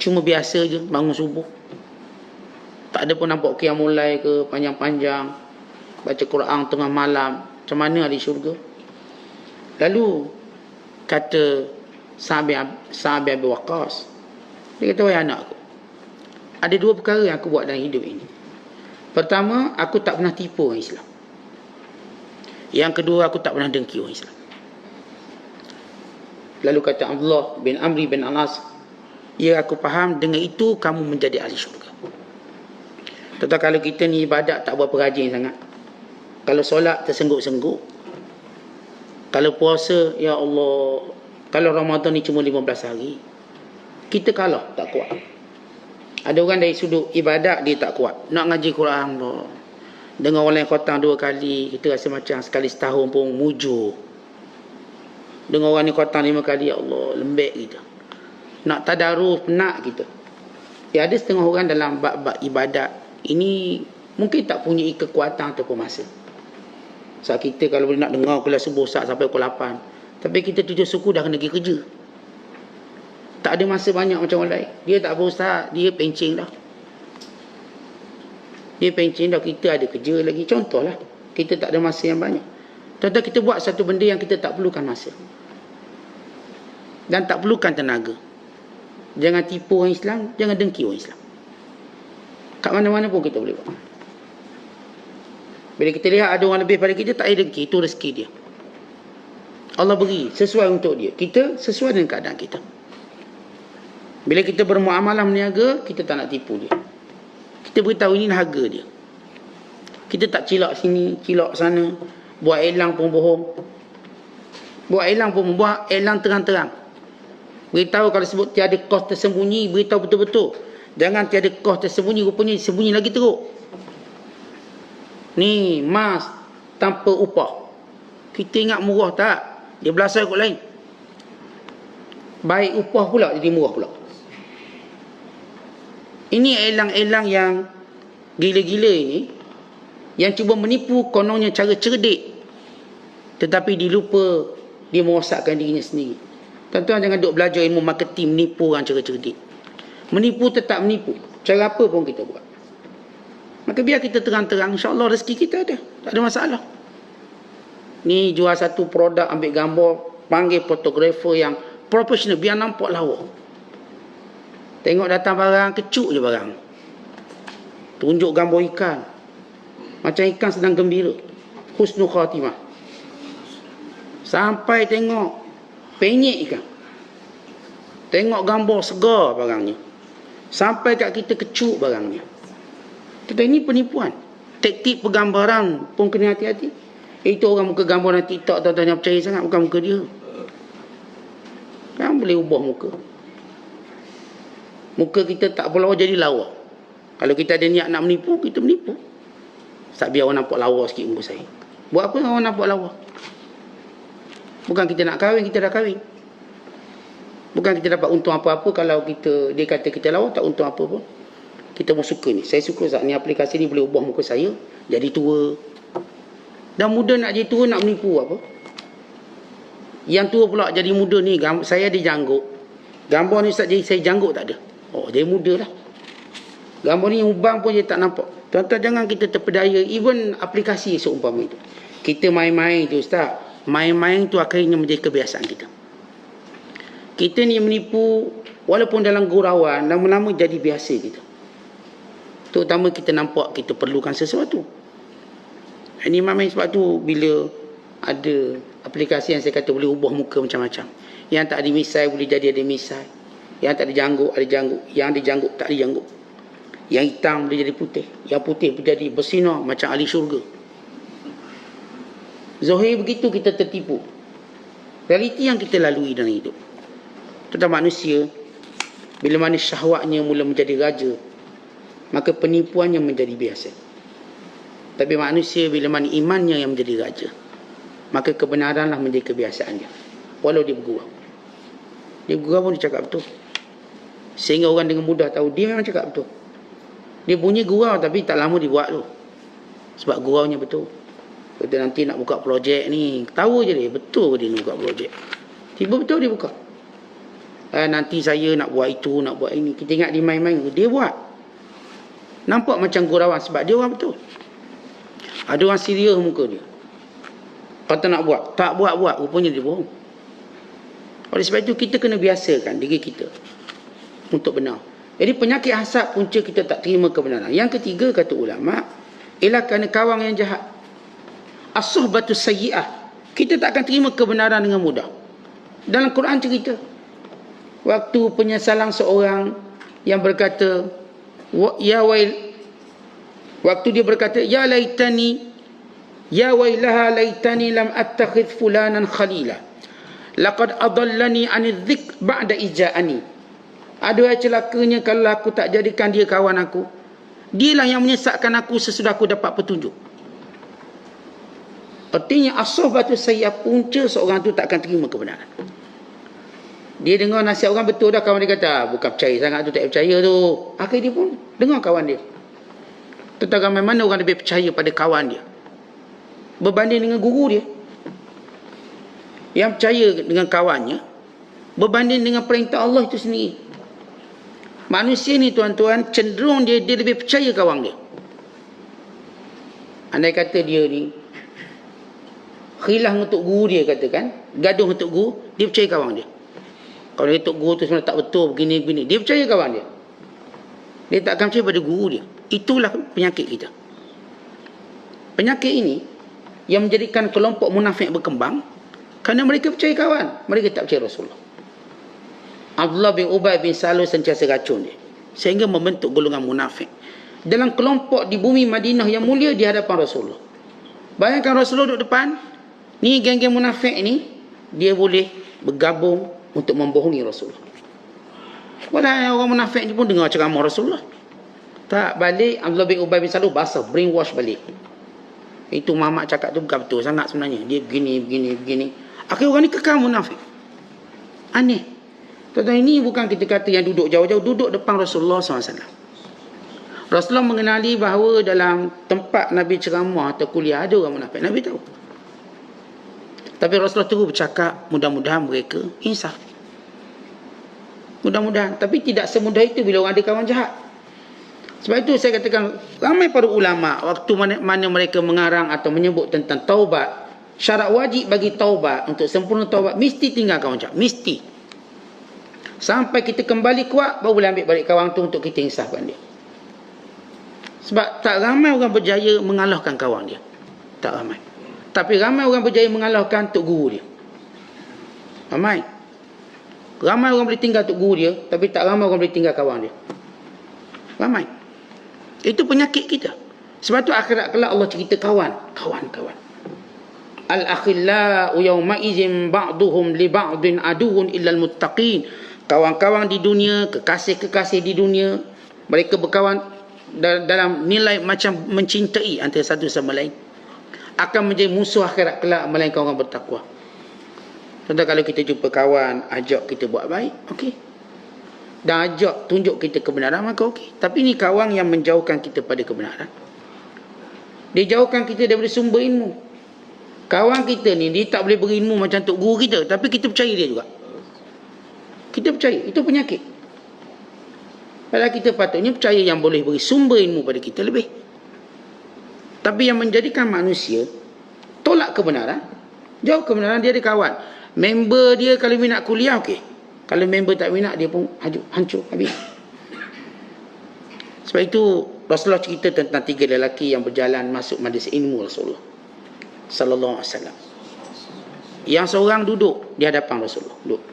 Cuma biasa je bangun subuh. Tak ada pun nampak qiyamul lail ke panjang-panjang, baca Quran tengah malam. Macam mana ahli syurga? Lalu kata Sa'ad bin Abi Waqqas, dia kata, wahai anakku, ada 2 perkara yang aku buat dalam hidup ini. Pertama, aku tak pernah tipu orang Islam. Yang kedua, aku tak pernah dengki orang Islam. Lalu kata Abdullah bin Amri bin Al-As, ya aku faham, dengan itu kamu menjadi ahli syurga. Tetapi kalau kita ni ibadat tak berapa rajin sangat. Kalau solat tersengguk-sengguk. Kalau puasa, ya Allah, kalau Ramadan ni cuma 15 hari, kita kalah, tak kuat. Ada orang dari sudut ibadat dia tak kuat. Nak ngaji Quran pun, dengan orang lain khotang 2 kali, kita rasa macam sekali setahun pun mujur. Dengan orang ni khotang 5 kali, ya Allah, lembek kita. Nak tadarus, penat kita. Ya, ada setengah orang dalam bab-bab ibadat ini mungkin tak punya kekuatan ataupun masa. Saat kita kalau boleh nak dengar kelas subuh Ustaz sampai pukul 8. Tapi kita 7 suku dah kena pergi kerja. Tak ada masa banyak macam orang lain. Dia tak apa Ustaz, dia pencing dah. Dia pencing dah, kita ada kerja lagi. Contohlah, kita tak ada masa yang banyak. Contoh kita buat satu benda yang kita tak perlukan masa. Dan tak perlukan tenaga. Jangan tipu orang Islam, jangan dengki orang Islam. Kat mana-mana pun kita boleh buat. Bila kita lihat ada orang lebih pada kita, tak payah dengki. Itu rezeki dia. Allah beri sesuai untuk dia. Kita sesuai dengan keadaan kita. Bila kita bermuamalah berniaga, kita tak nak tipu dia. Kita beritahu ini harga dia. Kita tak cilak sini, cilak sana. Buat elang pun bohong. Buat elang pun buat elang terang-terang. Beritahu kalau sebut tiada kos tersembunyi, beritahu betul-betul. Jangan tiada kos tersembunyi, rupanya sembunyi lagi teruk. Ni mas tanpa upah. Kita ingat murah tak? Dia belasai kot lain. Baik upah pula jadi murah pula. Ini elang-elang yang gila-gila ini, yang cuba menipu kononnya cara cerdik, tetapi dilupa dia merosakkan dirinya sendiri. Tuan-tuan jangan duk belajar ilmu marketing menipu orang cara cerdik. Menipu tetap menipu. Cara apa pun kita buat. Maka biar kita terang-terang, insya-Allah rezeki kita ada. Tak ada masalah. Ni jual satu produk, ambil gambar, panggil fotografer yang profesional biar nampak lawa. Tengok datang barang, kecuk je barang. Tunjuk gambar ikan. Macam ikan sedang gembira. Husnul khatimah. Sampai tengok penyek ikan. Tengok gambar segar barangnya. Sampai kat kita kecuk barangnya. Tetapi ini penipuan. Taktik penggambaran pun kena hati-hati. Itu orang muka gambar dalam TikTok, tuan-tuan yang percaya sangat, bukan muka dia. Kan boleh ubah muka. Muka kita tak boleh jadi lawa. Kalau kita ada niat nak menipu, kita menipu. Tak biar orang nampak lawa sikit muka saya. Buat apa orang nampak lawa? Bukan kita nak kahwin, kita dah kahwin. Bukan kita dapat untung apa-apa kalau dia kata kita lawa, tak untung apa pun. Kita pun suka ni. Saya suka Ustaz, ni aplikasi ni boleh ubah muka saya jadi tua. Dan muda nak jadi tua, nak menipu apa? Yang tua pula jadi muda ni, saya ada janggut. Gambar ni Ustaz jadi saya janggut tak ada. Oh, dia muda lah. Gambar ni ubang pun dia tak nampak. Tuan-tuan jangan kita terpedaya. Even aplikasi seumpama itu. Kita main-main tu Ustaz. Main-main tu akhirnya menjadi kebiasaan kita. Kita ni menipu walaupun dalam gurauan, lama-lama jadi biasa kita. Terutama kita nampak kita perlukan sesuatu. Ini main sebab tu bila ada aplikasi yang saya kata boleh ubah muka macam-macam. Yang tak ada misai boleh jadi ada misai. Yang tak ada janggut ada janggut. Yang ada janggut tak ada janggut. Yang hitam boleh jadi putih. Yang putih boleh jadi bersinar macam ahli syurga. Zahir begitu kita tertipu. Realiti yang kita lalui dalam hidup. Tentang manusia, bila mana syahwatnya mula menjadi raja, maka penipuannya menjadi biasa. Tapi manusia bila mana imannya yang menjadi raja, maka kebenaranlah menjadi kebiasaannya. Walau dia bergurau. Dia bergurau pun dia cakap betul. Sehingga orang dengan mudah tahu dia memang cakap betul. Dia punya gurau tapi tak lama dia buat tu. Sebab guraunya betul. Kita nanti nak buka projek ni, tahu je dia betul dia nak buka projek. Tiba betul dia buka. Nanti saya nak buat itu, nak buat ini. Kita ingat dia main-main, dia buat. Nampak macam gurauan sebab dia orang betul. Ada orang serius muka dia. Kata nak buat, tak buat-buat, rupanya dia bohong. Oleh sebab itu kita kena biasakan diri kita untuk benar. Jadi penyakit hasad punca kita tak terima kebenaran. Yang ketiga kata ulama, ialah kerana kawan yang jahat. As-suhbatus sayyi'ah. Kita tak akan terima kebenaran dengan mudah. Dalam Quran cerita, waktu penyesalan seorang yang berkata, ya wail, waktu dia berkata, ya laitani, ya wailaha laitani lam attakhidh fulanan khalila. Laqad adallani 'anil dzikr ba'da ija'ani. Aduhai celakanya kalau aku tak jadikan dia kawan aku. Dialah yang menyesatkan aku sesudah aku dapat petunjuk. Artinya as-suhbatu sayyi'ah, punca seorang tu tak akan terima kebenaran. Dia dengar nasihat orang betul dah, kawan dia kata, bukan percaya sangat tu, tak percaya tu. Akhirnya dia pun dengar kawan dia. Tentang mana orang lebih percaya pada kawan dia. berbanding dengan guru dia. Yang percaya dengan kawannya berbanding dengan perintah Allah itu sendiri. Manusia ni tuan-tuan cenderung dia lebih percaya kawan dia. Andai kata dia ni khilaf untuk guru dia, katakan gaduh untuk guru, dia percaya kawan dia. Kalau dia untuk guru tu sebenarnya tak betul begini-begini, dia percaya kawan dia. Dia tak akan percaya pada guru dia. Itulah penyakit kita. Penyakit ini yang menjadikan kelompok munafik berkembang kerana mereka percaya kawan, mereka tak percaya Rasulullah. Abdullah bin Ubay bin Salul sentiasa racun dia, sehingga membentuk golongan munafik dalam kelompok di bumi Madinah yang mulia di hadapan Rasulullah. Bayangkan Rasulullah duduk depan, ni geng-geng munafik ni, dia boleh bergabung untuk membohongi Rasulullah. Padahal orang munafik ni pun dengar ceramah Rasulullah. Tak balik, Abdullah bin Ubay bin Salul basah, brainwash balik. Itu Muhammad cakap tu bukan betul sangat sebenarnya. Dia begini. Akhirnya orang ni kekal munafik. Aneh. Tuan-tuan, ini bukan kita kata yang duduk jauh-jauh, duduk depan Rasulullah SAW. Rasulullah mengenali bahawa dalam tempat Nabi ceramah atau kuliah ada orang munafik. Nabi tahu. Tapi Rasulullah terus bercakap, mudah-mudahan mereka insaf. Mudah-mudahan. Tapi tidak semudah itu bila orang ada kawan jahat. Sebab itu saya katakan, ramai para ulama waktu mana mereka mengarang atau menyebut tentang taubat, syarat wajib bagi taubat, untuk sempurna taubat, mesti tinggal kawan jahat. Mesti. Sampai kita kembali kuat, baru boleh ambil balik kawan tu untuk kita insafkan dia. Sebab tak ramai orang berjaya mengalahkan kawan dia. Tak ramai. Tapi ramai orang berjaya mengalahkan tok guru dia. Ramai. Ramai orang boleh tinggal tok guru dia, tapi tak ramai orang boleh tinggal kawan dia. Ramai. Itu penyakit kita. Sebab tu akhirat kelak Allah cerita kawan. Kawan-kawan. Al-akhillau yawma idzin ba'duhum li ba'din aduun illal muttaqin. Kawan-kawan di dunia, kekasih-kekasih di dunia, mereka berkawan dalam nilai macam mencintai antara satu sama lain. Akan menjadi musuh akhirat kelak melainkan orang bertakwa. Contoh kalau kita jumpa kawan, ajak kita buat baik, okey. Dan ajak tunjuk kita kebenaran, maka okey. Tapi ni kawan yang menjauhkan kita pada kebenaran. Dia jauhkan kita daripada sumber ilmu. Kawan kita ni, dia tak boleh berilmu macam tok guru kita, tapi kita percaya dia juga. Kita percaya, itu penyakit. Padahal kita patutnya percaya yang boleh beri sumber ilmu pada kita lebih. Tapi yang menjadikan manusia tolak kebenaran, jauh kebenaran, dia ada kawan. Member dia kalau minat kuliah, okey. Kalau member tak minat, dia pun hancur, habis. Sebab itu Rasulullah cerita tentang 3 lelaki yang berjalan masuk majlis ilmu Rasulullah sallallahu alaihi wasallam. Yang seorang duduk di hadapan Rasulullah, duduk.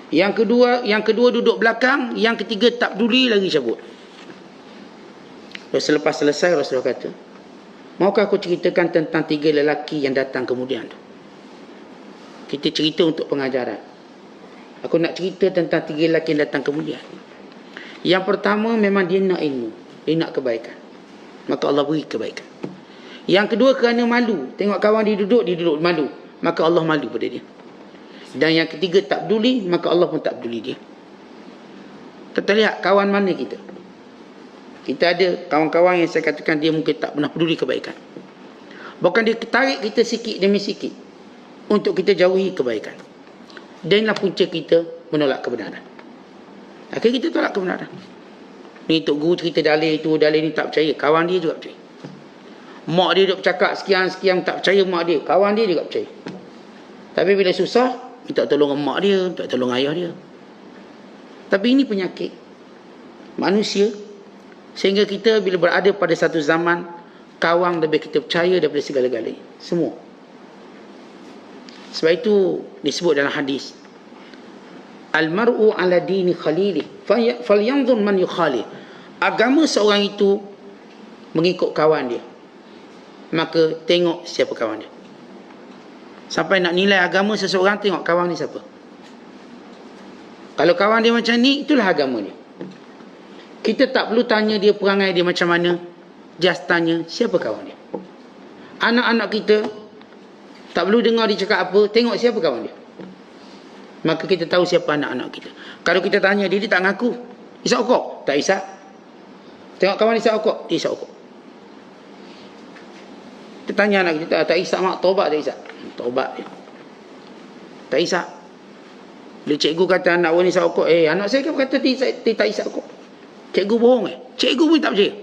Yang kedua duduk belakang, yang ketiga tak peduli, lagi cabut. Selepas selesai Rasulullah kata, maukah aku ceritakan tentang 3 lelaki yang datang kemudian tu? Kita cerita untuk pengajaran. Aku nak cerita tentang 3 lelaki yang datang kemudian. Yang pertama memang dia nak ilmu, dia nak kebaikan, maka Allah beri kebaikan. Yang kedua kerana malu, tengok kawan dia duduk malu, maka Allah malu pada dia. Dan yang ketiga tak peduli, maka Allah pun tak peduli dia. Kita lihat kawan mana kita. Kita ada kawan-kawan yang saya katakan dia mungkin tak pernah peduli kebaikan. Bahkan dia tarik kita sikit demi sikit untuk kita jauhi kebaikan. Dan inilah punca kita menolak kebenaran. Akhirnya kita tolak kebenaran. Ni tok guru cerita dalil itu, dalil ni tak percaya, kawan dia juga percaya. Mak dia duk bercakap sekian-sekian, tak percaya mak dia, kawan dia juga percaya. Tapi bila susah, minta tolong mak dia, minta tolong ayah dia. Tapi ini penyakit manusia, sehingga kita bila berada pada satu zaman, kawan lebih kita percaya daripada segala-galanya, semua. Sebab itu disebut dalam hadis, al-mar'u ala dini khalili falyanzur man yukhalil. Agama seorang itu mengikut kawan dia, maka tengok siapa kawan dia. Sampai nak nilai agama seseorang, tengok kawan dia siapa. Kalau kawan dia macam ni, itulah agama dia. Kita tak perlu tanya dia perangai dia macam mana, just tanya siapa kawan dia. Anak-anak kita tak perlu dengar dia cakap apa, tengok siapa kawan dia, maka kita tahu siapa anak-anak kita. Kalau kita tanya dia, dia tak ngaku, isap okok, tak isap. Tengok kawan isap okok, dia isap okok. tanya anak kita, tak isap mak, taubat tak isap? Taubat dia. Tak isap. Bila cikgu kata anak ni isap rokok, anak saya kan kata tak isap rokok. Cikgu bohong Cikgu pun tak percaya.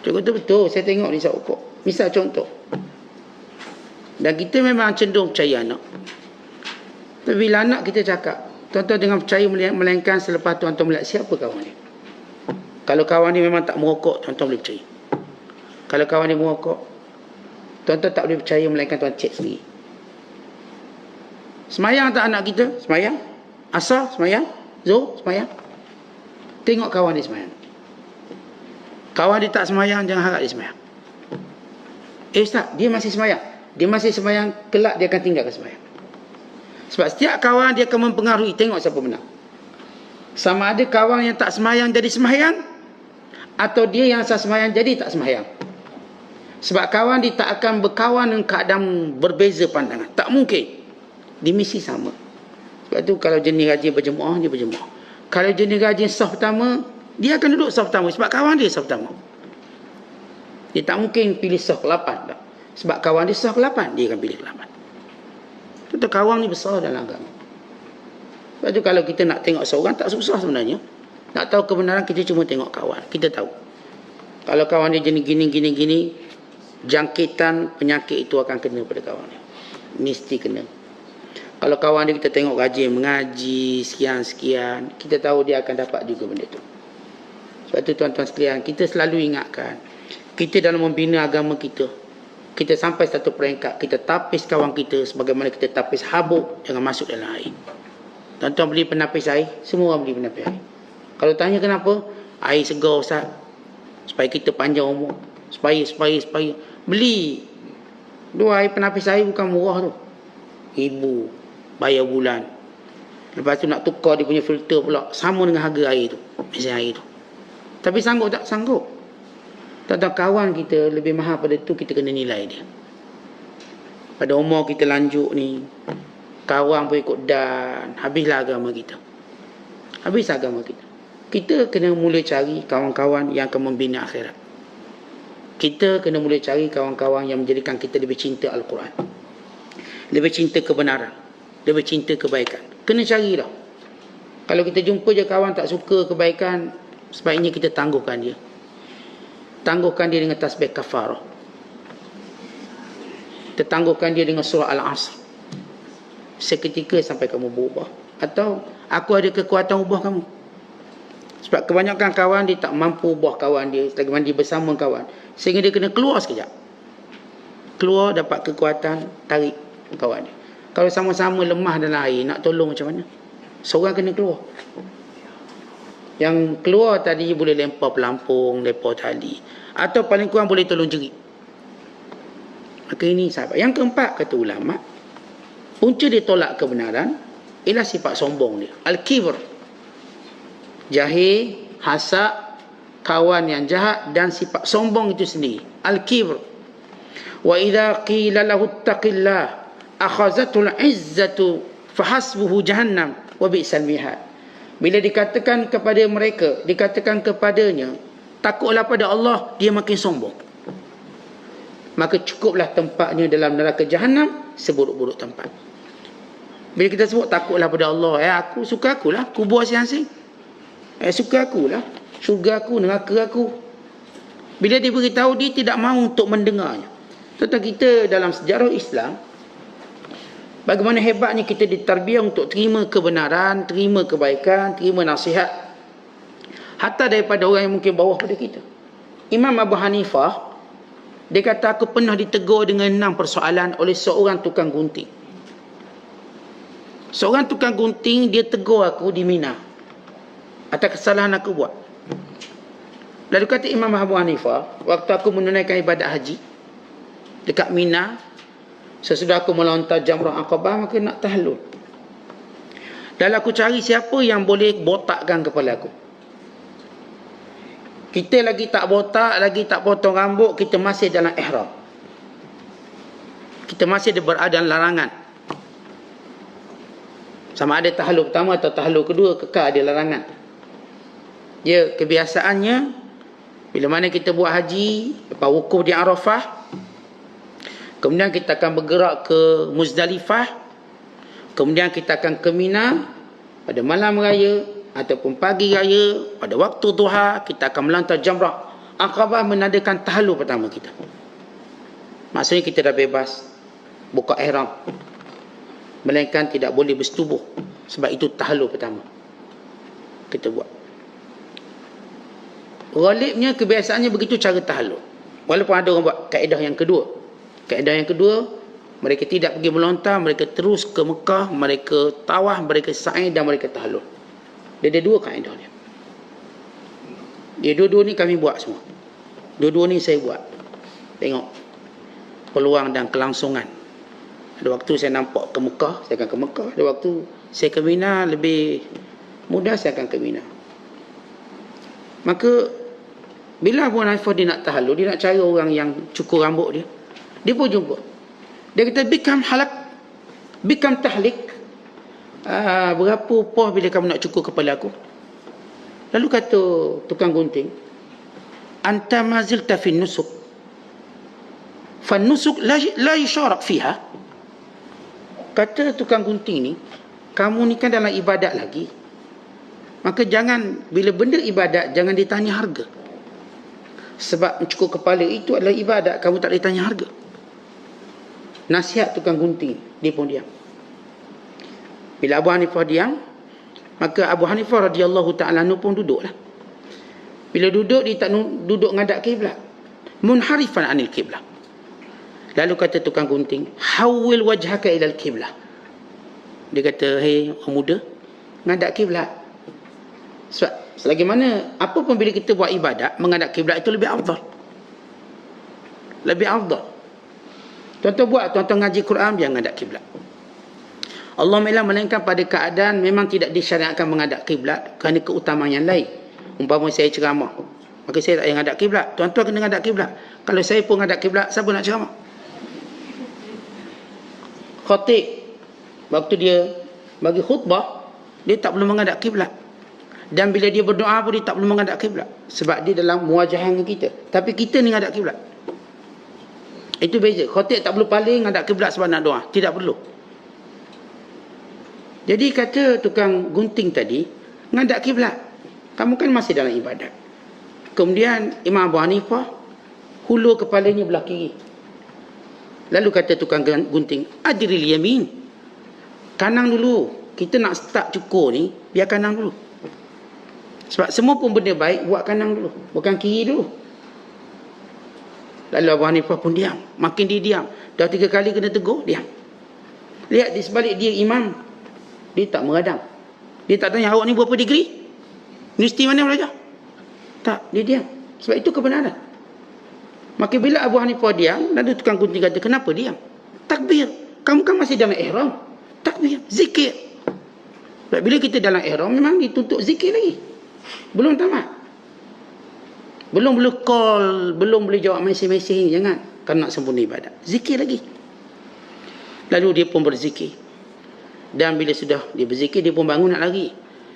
Cikgu kata betul, saya tengok dia isap rokok. Misal contoh. Dan kita memang cenderung percaya anak. Tapi bila anak kita cakap, tuan-tuan dengan percaya melainkan selepas tuan-tuan melihat siapa kawan dia. Kalau kawan dia memang tak merokok, tuan-tuan boleh percaya. Kalau kawan dia merokok, tuan-tuan tak boleh percaya melainkan tuan cek sendiri. Semayang tak anak kita? Semayang. Asar? Semayang. Zuhur? Semayang. Tengok kawan dia semayang. Kawan dia tak semayang, jangan harap dia semayang. Ustaz, dia masih semayang. Dia masih semayang, kelak dia akan tinggalkan semayang. Sebab setiap kawan dia akan mempengaruhi. Tengok siapa menang. Sama ada kawan yang tak semayang jadi semayang, atau dia yang asal semayang jadi tak semayang. Sebab kawan dia tak akan berkawan dengan keadaan berbeza pandangan. Tak mungkin. Di misi sama. Sebab tu kalau jenis rajin berjemaah, dia berjemaah. Kalau jenis rajin saf pertama, dia akan duduk saf pertama. Sebab kawan dia saf pertama. Dia tak mungkin pilih saf ke-8 tak. Sebab kawan dia saf ke-8, dia akan pilih ke-8. Tentu kawan ni besar dalam agama. Sebab tu kalau kita nak tengok seorang, tak susah sebenarnya. Nak tahu kebenaran, kita cuma tengok kawan. Kita tahu. Kalau kawan dia jenis gini, jangkitan penyakit itu akan kena pada kawan dia. Mesti kena. Kalau kawan dia kita tengok rajin mengaji, sekian-sekian, kita tahu dia akan dapat juga benda tu. Sebab tu tuan-tuan sekalian, kita selalu ingatkan, kita dalam membina agama kita, kita sampai satu peringkat, kita tapis kawan kita sebagaimana kita tapis habuk jangan masuk dalam air. Tuan-tuan beli penapis air, semua orang beli penapis air. Kalau tanya kenapa? Air segar Ustaz. Supaya kita panjang umur. Supaya. Beli. Dua air penapis air bukan murah tu. Ribu. Bayar bulan. Lepas tu nak tukar dia punya filter pula. Sama dengan harga air tu. Mesin air tu. Tapi sanggup tak? Sanggup. Tuan-tuan kawan kita lebih mahal pada tu, kita kena nilai dia. Pada umur kita lanjut ni, kawan pun ikut dan habislah agama kita. Habis agama kita. Kita kena mula cari kawan-kawan yang akan membina akhirat. Kita kena mula cari kawan-kawan yang menjadikan kita lebih cinta Al-Quran. Lebih cinta kebenaran. Lebih cinta kebaikan. Kena carilah. Kalau kita jumpa je kawan tak suka kebaikan, sebaiknya kita tangguhkan dia. Tangguhkan dia dengan tasbih kafarah. Kita tangguhkan dia dengan surah Al-Asr. Seketika sampai kamu berubah. Atau aku ada kekuatan ubah kamu. Sebab kebanyakan kawan dia tak mampu ubah kawan dia selagi mana dia bersama kawan. Sehingga dia kena keluar sekejap. Keluar dapat kekuatan, tarik kawan dia. Kalau sama-sama lemah dalam air, nak tolong macam mana? Seorang kena keluar. Yang keluar tadi boleh lempar pelampung, lempar tali. Atau paling kurang boleh tolong jerit. Maka ini sahabat. Yang keempat, kata ulama, punca dia tolak kebenaran ialah sifat sombong dia. Al-kibr. Jahil, hasad, kawan yang jahat dan sifat sombong itu sendiri. Al-kibr. Wa idza qila lahu ittaqillah akhazatul izzatu fahasbuhu jahannam wa bi'sal mihad. Bila dikatakan kepada mereka, dikatakan kepadanya, takutlah pada Allah, dia makin sombong. Maka cukuplah tempatnya dalam neraka Jahannam, seburuk-buruk tempat. Bila kita sebut takutlah pada Allah, aku suka akulah, kubur asing-asing. Suka akulah, syurga aku, neraka aku. Bila dia beritahu, dia tidak mahu untuk mendengarnya. Tentang kita dalam sejarah Islam, bagaimana hebatnya kita ditarbiah untuk terima kebenaran, terima kebaikan, terima nasihat. Hatta daripada orang yang mungkin bawah pada kita. Imam Abu Hanifah, dia kata aku pernah ditegur dengan 6 persoalan oleh seorang tukang gunting. Seorang tukang gunting, dia tegur aku di Mina atas kesalahan aku buat. Lalu kata Imam Abu Hanifah, waktu aku menunaikan ibadat haji dekat Mina, sesudah aku melontar jamrah Aqabah, maka nak tahlul. Dan aku cari siapa yang boleh botakkan kepala aku. Kita lagi tak botak, lagi tak potong rambut, kita masih dalam ihram. Kita masih berada dalam larangan. Sama ada tahlul pertama atau tahlul kedua, kekal ada larangan. Dia kebiasaannya, Bila mana kita buat haji, lepas wukuf di Arafah, kemudian kita akan bergerak ke Muzdalifah, kemudian kita akan ke Mina pada malam raya ataupun pagi raya, pada waktu duha kita akan melontar jamrah Aqabah, menandakan tahallul pertama kita. Maksudnya kita dah bebas buka ihram, melainkan tidak boleh bersetubuh. Sebab itu tahallul pertama kita buat. Ghalibnya, kebiasaannya begitu cara tahallul. Walaupun ada orang buat kaedah yang kedua. Kaedah yang kedua, mereka tidak pergi melontar, mereka terus ke Mekah, mereka tawaf, mereka sa'i dan mereka tahallul. Dia ada dua kaedah dia. Dia dua-dua ni kami buat semua. Dua-dua ni saya buat. Tengok peluang dan kelangsungan. Ada waktu saya nampak ke Mekah, saya akan ke Mekah. Ada waktu saya ke Mina, lebih mudah saya akan ke Mina. Maka bila Abu Hanifah dia nak tahallul, dia nak cari orang yang cukur rambut dia, dia pun jumpa. Dia kata, become tahlik. Berapa upah bila kamu nak cukur kepala aku? Lalu kata tukang gunting, anta mazilta fi nusuk, fa nusuk la yusharak fiha. Kata tukang gunting ni, kamu ni kan dalam ibadat lagi, maka jangan, bila benda ibadat jangan ditanya harga. Sebab mencukur kepala itu adalah ibadat, kamu tak ditanya harga. Nasihat tukang gunting, dia pun diam. Bila Abu Hanifah diam, maka Abu Hanifah radhiyallahu ta'ala anhu pun duduklah. Bila duduk, dia tak duduk ngadap kiblat, munharifan anil kiblat. Lalu kata tukang gunting, hawil wajhaka ilal kiblat. Dia kata, hei orang muda, ngadap kiblat. Sebab selagi mana apapun bila kita buat ibadat, menghadap kiblat itu lebih afdal. Lebih afdal. Tuan-tuan buat, tuan-tuan ngaji Quran, biar menghadap kiblat. Allah Ta'ala melainkan pada keadaan memang tidak disyariatkan menghadap kiblat kerana keutamaan yang lain. Umpama saya ceramah, maka saya tak payah menghadap kiblat. Tuan-tuan kena menghadap kiblat. Kalau saya pun menghadap kiblat, siapa nak ceramah? Khatib, waktu dia bagi khutbah, dia tak perlu menghadap kiblat. Dan bila dia berdoa pun dia tak perlu menghadap kiblat, sebab dia dalam muwajahan dengan kita. Tapi kita ni menghadap kiblat. Itu beza. Khatib tak perlu paling menghadap kiblat sebab nak doa, tidak perlu. Jadi kata tukang gunting tadi, menghadap kiblat, kamu kan masih dalam ibadat. Kemudian Imam Abu Hanifah hulur kepalanya belah kiri. Lalu kata tukang gunting, adril yamin, kanan dulu. Kita nak start cukur ni, biar kanan dulu. Sebab semua pun benda baik, buat kanan dulu, bukan kiri dulu. Lalu Abu Hanifah pun diam. Makin dia diam, dah 3 kali kena tegur, diam. Lihat di sebalik dia imam, dia tak meradang. Dia tak tanya, awak ni berapa degree? Universiti mana belajar? Tak, dia diam. Sebab itu kebenaran. Maka bila Abu Hanifah diam, lalu tukang gunting kata, kenapa diam? Takbir. Kamu kan masih dalam ihram. Takbir, zikir. Sebab bila kita dalam ihram, memang dituntut zikir lagi. Belum tamat. Belum boleh call, belum boleh jawab mesej-mesej. Jangan. Kan nak sempurna ibadat. Zikir lagi. Lalu dia pun berzikir. Dan bila sudah dia berzikir, dia pun bangun nak lari.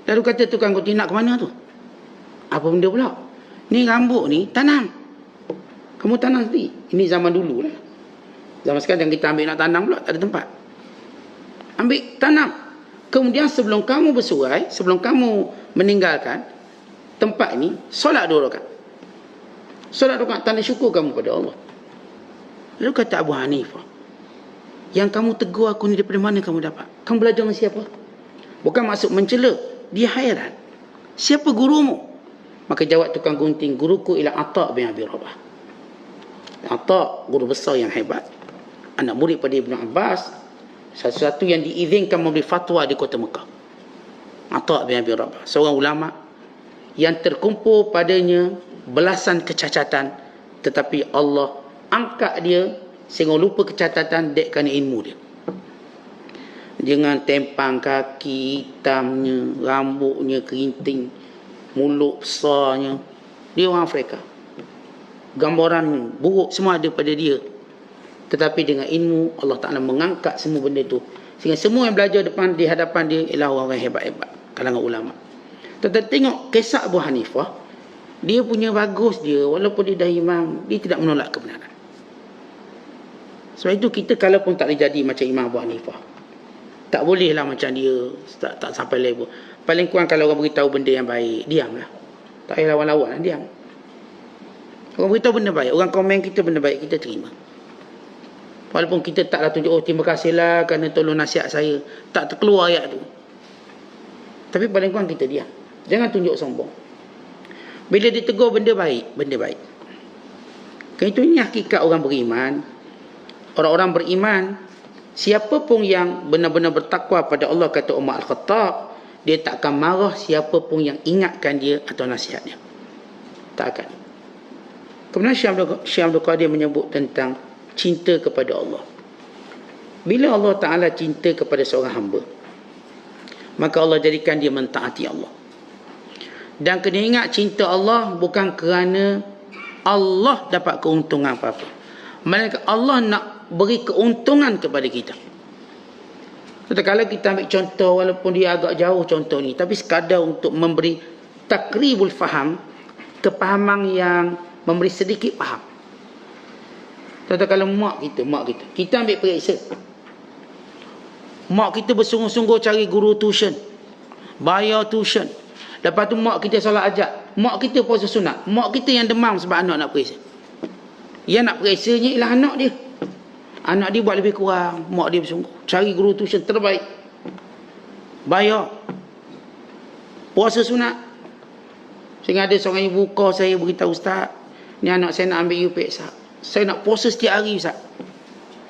Lalu kata tukang gunting, nak ke mana tu? Apa benda pula? Ni rambut ni tanam. Kamu tanam sendiri. Ini zaman dulu lah. Zaman sekarang kita ambil nak tanam pula, tak ada tempat. Ambil tanam. Kemudian sebelum kamu bersurai, sebelum kamu meninggalkan tempat ini, solat 2 rakaat. Solat 2 rakaat, tanda syukur kamu pada Allah. Lalu kata Abu Hanifah, yang kamu tegur aku ni daripada mana kamu dapat? Kamu belajar dengan siapa? Bukan maksud mencela. Dia hairan. Siapa gurumu? Maka jawab tukang gunting, guruku ialah Atha' bin Abi Rabah. Atha', guru besar yang hebat. Anak murid pada Ibn Abbas. Satu-satu yang diizinkan memberi fatwa di kota Mekah. Atha' bin Abi Rabah. Seorang ulama yang terkumpul padanya belasan kecacatan. Tetapi Allah angkat dia sehingga lupa kecacatan dek kerana ilmu dia. Dengan tempang kaki hitamnya, rambutnya kerinting, mulut besarnya. Dia orang Afrika. Gambaran buruk semua ada pada dia. Tetapi dengan ilmu, Allah Ta'ala mengangkat semua benda itu. Sehingga semua yang belajar di hadapan dia ialah orang-orang hebat-hebat, kalangan ulama. Tetapi tengok kisah Abu Hanifah. Dia punya bagus dia, walaupun dia dah imam, dia tidak menolak kebenaran. Sebab itu kita kalaupun tak boleh jadi macam Imam Abu Hanifah, tak bolehlah macam dia, tak sampai level. Paling kurang kalau orang beritahu benda yang baik, diamlah. Tak payah lawan-lawan, diam. Orang beritahu benda baik, orang komen kita benda baik, kita terima. Walaupun kita taklah tunjuk, oh terima kasihlah kerana tolong nasihat saya, tak terkeluar ayat tu. Tapi paling kurang kita diam. Jangan tunjuk sombong. Bila ditegur benda baik, benda baik. Kan itu ini hakikat orang beriman. Orang-orang beriman, siapa pun yang benar-benar bertakwa pada Allah, kata Umar Al-Khattab, dia tak akan marah siapa pun yang ingatkan dia atau nasihatnya. Tak akan. Kemudian Syekh Abdul Qadir menyebut tentang cinta kepada Allah. Bila Allah Ta'ala cinta kepada seorang hamba, maka Allah jadikan dia mentaati Allah. Dan kena ingat, cinta Allah bukan kerana Allah dapat keuntungan apa-apa, melainkan Allah nak beri keuntungan kepada kita. Tetapi kalau kita ambil contoh, walaupun dia agak jauh contoh ni, tapi sekadar untuk memberi takribul faham, kepahaman yang memberi sedikit faham. Tetapi kalau mak kita ambil periksa, mak kita bersungguh-sungguh cari guru tuition, bayar tuition. Lepas tu mak kita solat ajak, mak kita puasa sunat, mak kita yang demam sebab anak nak periksa. Yang nak periksanya ialah anak dia. Anak dia buat lebih kurang, mak dia bersungguh cari guru tuition terbaik, bayar, puasa sunat. Sehingga ada seorang ibu call saya, beritahu, ustaz, ni anak saya nak ambil UPSA, saya nak puasa setiap hari ustaz,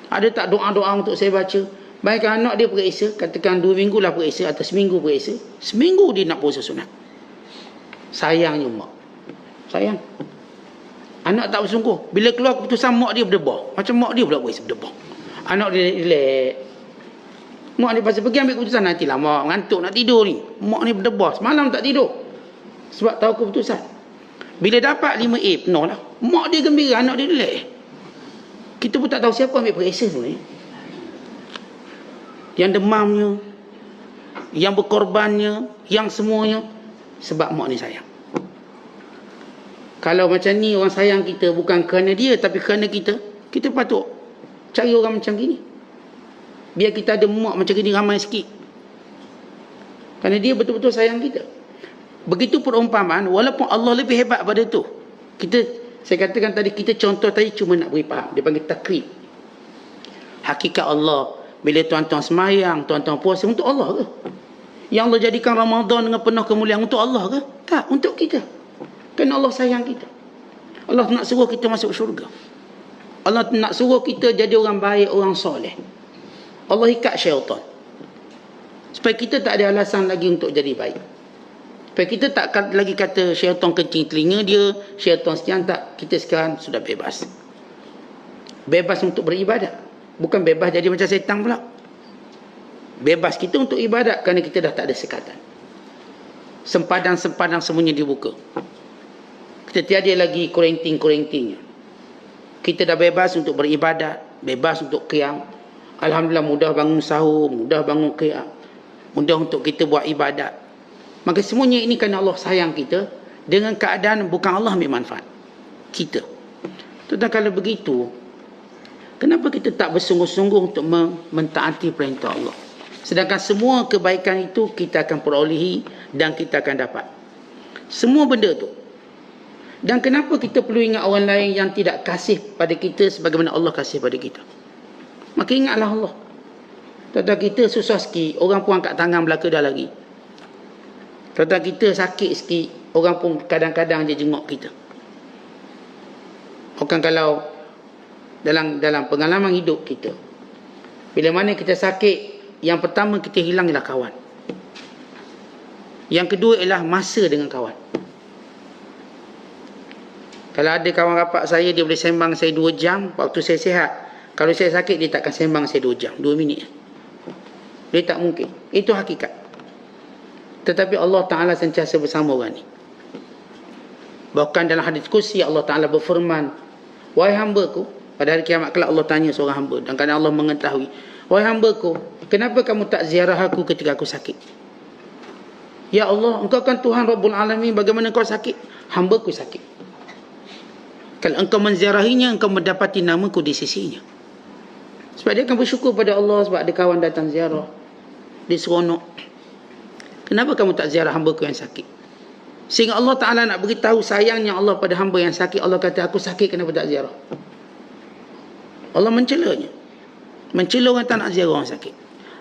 ada tak doa-doa untuk saya baca? Baikkan anak dia periksa, katakan 2 minggu lah periksa atau seminggu periksa, seminggu dia nak puasa sunat. Sayangnya mak, sayang. Anak tak bersungguh. Bila keluar keputusan, mak dia berdebar. Macam mak dia pula berdebar. Anak dia relax. Mak dia pasal pergi ambil keputusan, nantilah mak ngantuk nak tidur ni. Mak ni berdebar, semalam tak tidur sebab tahu keputusan. Bila dapat 5A penuh lah, mak dia gembira, anak dia relax. Kita pun tak tahu siapa ambil periksa tu ni. Yang demamnya, yang berkorbannya, yang semuanya, sebab mak ni sayang. Kalau macam ni orang sayang kita bukan kerana dia, tapi kerana kita, kita patut cari orang macam gini. Biar kita ada mak macam gini ramai sikit. Kerana dia betul-betul sayang kita. Begitu perumpamaan, walaupun Allah lebih hebat pada tu. Saya katakan tadi, kita contoh tadi cuma nak beri faham. Dia panggil takrib. Hakikat Allah, bila tuan-tuan semayang, tuan-tuan puasa, untuk Allah ke? Yang Allah jadikan Ramadan dengan penuh kemuliaan, untuk Allah ke? Tak, untuk kita. Kerana Allah sayang kita. Allah nak suruh kita masuk syurga. Allah nak suruh kita jadi orang baik, orang soleh. Allah ikat syaitan supaya kita tak ada alasan lagi untuk jadi baik. Supaya kita tak lagi kata syaitan kencing telinga dia, syaitan sekian, tak. Kita sekarang sudah bebas. Bebas untuk beribadat. Bukan bebas jadi macam setan pula. Bebas kita untuk ibadat kerana kita dah tak ada sekatan. Sempadan-sempadan semuanya dibuka. Kita tiada lagi kurenting-kurentingnya. Kita dah bebas untuk beribadat, bebas untuk qiyam. Alhamdulillah, mudah bangun sahur, mudah bangun qiyam, mudah untuk kita buat ibadat. Maka semuanya ini kerana Allah sayang kita, dengan keadaan bukan Allah ambil manfaat kita. Tetapi kalau begitu, kenapa kita tak bersungguh-sungguh untuk mentaati perintah Allah? Sedangkan semua kebaikan itu kita akan perolehi dan kita akan dapat. Semua benda tu. Dan kenapa kita perlu ingat orang lain yang tidak kasih pada kita sebagaimana Allah kasih pada kita? Maka ingatlah Allah. Tentang kita susah sikit, orang pun angkat tangan belaka dah lagi. Tentang kita sakit sikit, orang pun kadang-kadang dia jenguk kita. Bukan kalau dalam pengalaman hidup kita, bila mana kita sakit, yang pertama kita hilang ialah kawan. Yang kedua ialah masa dengan kawan. Kalau ada kawan rapat saya, dia boleh sembang saya 2 jam waktu saya sihat. Kalau saya sakit, dia takkan sembang saya 2 jam, 2 minit. Dia tak mungkin. Itu hakikat. Tetapi Allah Ta'ala sentiasa bersama orang ni. Bahkan dalam hadis kursi, Allah Ta'ala berfirman, wahai hamba-Ku, pada hari kiamat kelak Allah tanya seorang hamba, dan kerana Allah mengetahui, wahai hamba-Ku, kenapa kamu tak ziarah aku ketika aku sakit? Ya Allah, engkau kan Tuhan Rabbul Alamin, bagaimana kau sakit? Hamba ku sakit. Kalau engkau menziarahinya, engkau mendapati namaku di sisinya. Sebab dia akan bersyukur pada Allah sebab ada kawan datang ziarah. Dia seronok. Kenapa kamu tak ziarah hamba ku yang sakit? Sehingga Allah Ta'ala nak beritahu sayangnya Allah pada hamba yang sakit. Allah kata, aku sakit kenapa tak ziarah? Allah mencelanya. Mencela orang tak nak ziarah orang sakit.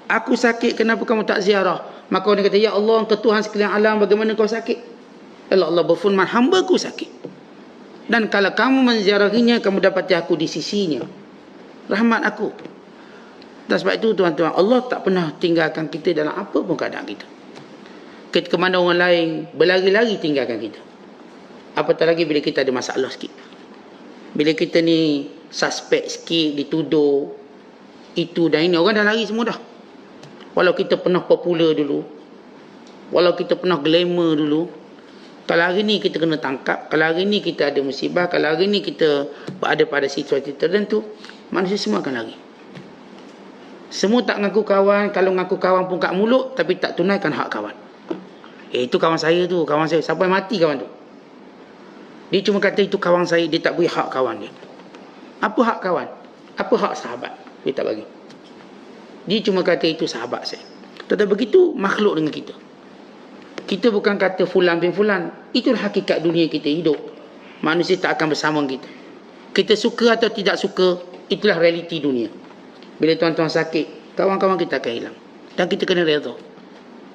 Aku sakit kenapa kamu tak ziarah? Maka orang kata, ya Allah, engkau Tuhan sekalian alam, bagaimana kau sakit? Allah berfirman, hamba ku sakit. Dan kalau kamu menziarahinya, kamu dapati aku di sisinya. Rahmat aku. Dan sebab itu tuan-tuan, Allah tak pernah tinggalkan kita dalam apa pun keadaan kita. Ketika mana orang lain berlari-lari tinggalkan kita. Apatah lagi bila kita ada masalah sikit. Bila kita ni suspek sikit, dituduh itu dan ini, orang dah lari semua dah. Walau kita pernah popular dulu, walau kita pernah glamour dulu, kalau hari ni kita kena tangkap, kalau hari ni kita ada musibah, kalau hari ni kita berada pada situasi tertentu, manusia semua akan lari. Semua tak ngaku kawan. Kalau ngaku kawan pun kat mulut, tapi tak tunaikan hak kawan. Itu kawan saya tu, kawan saya. Sampai mati kawan tu. Dia cuma kata itu kawan saya, dia tak beri hak kawan dia. Apa hak kawan? Apa hak sahabat? Dia tak bagi. Dia cuma kata itu sahabat saya. Tetapi begitu makhluk dengan kita. Kita bukan kata fulan bin fulan. Itulah hakikat dunia kita hidup. Manusia tak akan bersama kita. Kita suka atau tidak suka, itulah realiti dunia. Bila tuan-tuan sakit, kawan-kawan kita akan hilang. Dan kita kena redha.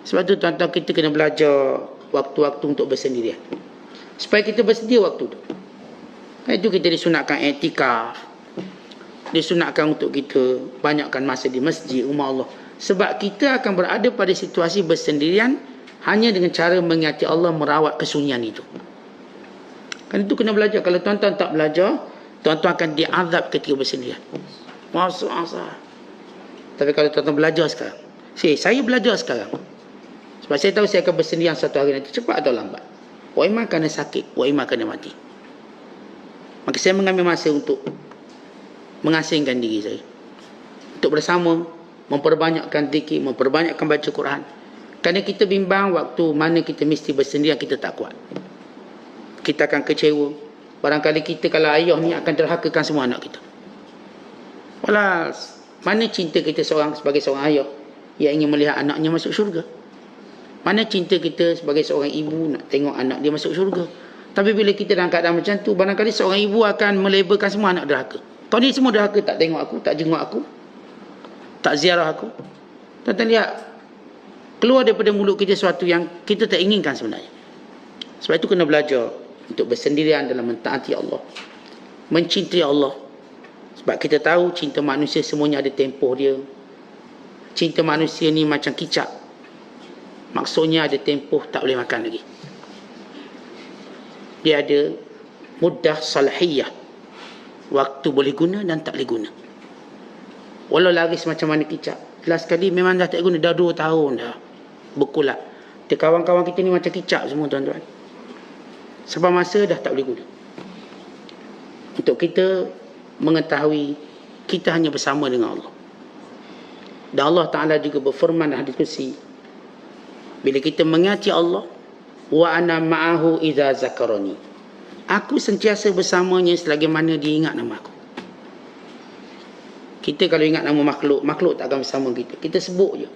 Sebab tu tuan-tuan, kita kena belajar waktu-waktu untuk bersendirian. Supaya kita bersedia waktu tu. Itu kita disunatkan i'tikaf. Disunatkan untuk kita banyakkan masa di masjid, rumah Allah. Sebab kita akan berada pada situasi bersendirian hanya dengan cara mengingati Allah, merawat kesunyian itu. Kan itu kena belajar. Kalau tuan-tuan tak belajar, tuan-tuan akan diazab ketika bersendirian. Masa. Tapi kalau tuan-tuan belajar sekarang, saya belajar sekarang. Sebab saya tahu saya akan bersendirian satu hari nanti, cepat atau lambat. Wa imma kena sakit, wa imma kena mati. Maka saya mengambil masa untuk mengasingkan diri saya. Untuk bersama, memperbanyakkan zikir, memperbanyakkan baca Quran. Kerana kita bimbang waktu mana kita mesti bersendirian, kita tak kuat. Kita akan kecewa. Barangkali kita kalau ayah ni akan derhakakan semua anak kita. Walau mana cinta kita sebagai seorang ayah yang ingin melihat anaknya masuk syurga. Mana cinta kita sebagai seorang ibu nak tengok anak dia masuk syurga. Tapi bila kita dalam keadaan macam tu, barangkali seorang ibu akan melabelkan semua anak derhaka. Kau ni semua derhaka, tak tengok aku, tak jenguk aku, tak ziarah aku. Tuan-tuan lihat, keluar daripada mulut kita sesuatu yang kita tak inginkan sebenarnya. Sebab itu kena belajar untuk bersendirian dalam mentaati Allah, mencintai Allah. Sebab kita tahu cinta manusia semuanya ada tempoh dia. Cinta manusia ni macam kicap. Maksudnya ada tempoh, tak boleh makan lagi. Dia ada muddah salahiyah. Waktu boleh guna dan tak boleh guna. Walau laris macam mana kicap. Last kali memang dah tak guna. Dah 2 tahun dah berkulak. Kawan-kawan kita ni macam kicap semua tuan-tuan. Sebab masa dah tak boleh guna. Untuk kita mengetahui kita hanya bersama dengan Allah. Dan Allah Ta'ala juga berfirman dalam hadis qudsi, bila kita mengingati Allah, wa ana ma'ahu idza zakarani, aku sentiasa bersamanya selagi mana dia ingat nama aku. Kita kalau ingat nama makhluk tak akan bersama kita. Kita sebut je.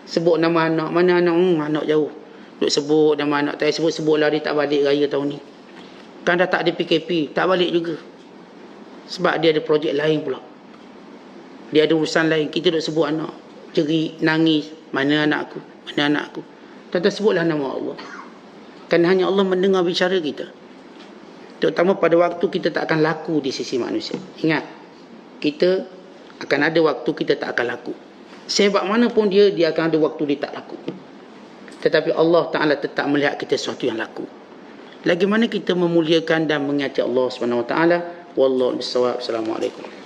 Sebut nama anak, mana anak? Anak jauh. Duk sebut nama anak, tak sebut-sebutlah dia tak balik raya tahun ni. Kan dah tak ada PKP, tak balik juga. Sebab dia ada projek lain pula. Dia ada urusan lain. Kita duk sebut anak, jerit, nangis, mana anak aku, mana anak aku. Tuan-tuan sebutlah nama Allah. Kan hanya Allah mendengar bicara kita. Terutama pada waktu kita tak akan laku di sisi manusia. Ingat, kita akan ada waktu kita tak akan laku. Sehebat mana pun dia akan ada waktu dia tak laku. Tetapi Allah Ta'ala tetap melihat kita sesuatu yang laku. Lagi mana kita memuliakan dan mengingati Allah SWT. Wallahu a'lam bishawab. Assalamualaikum.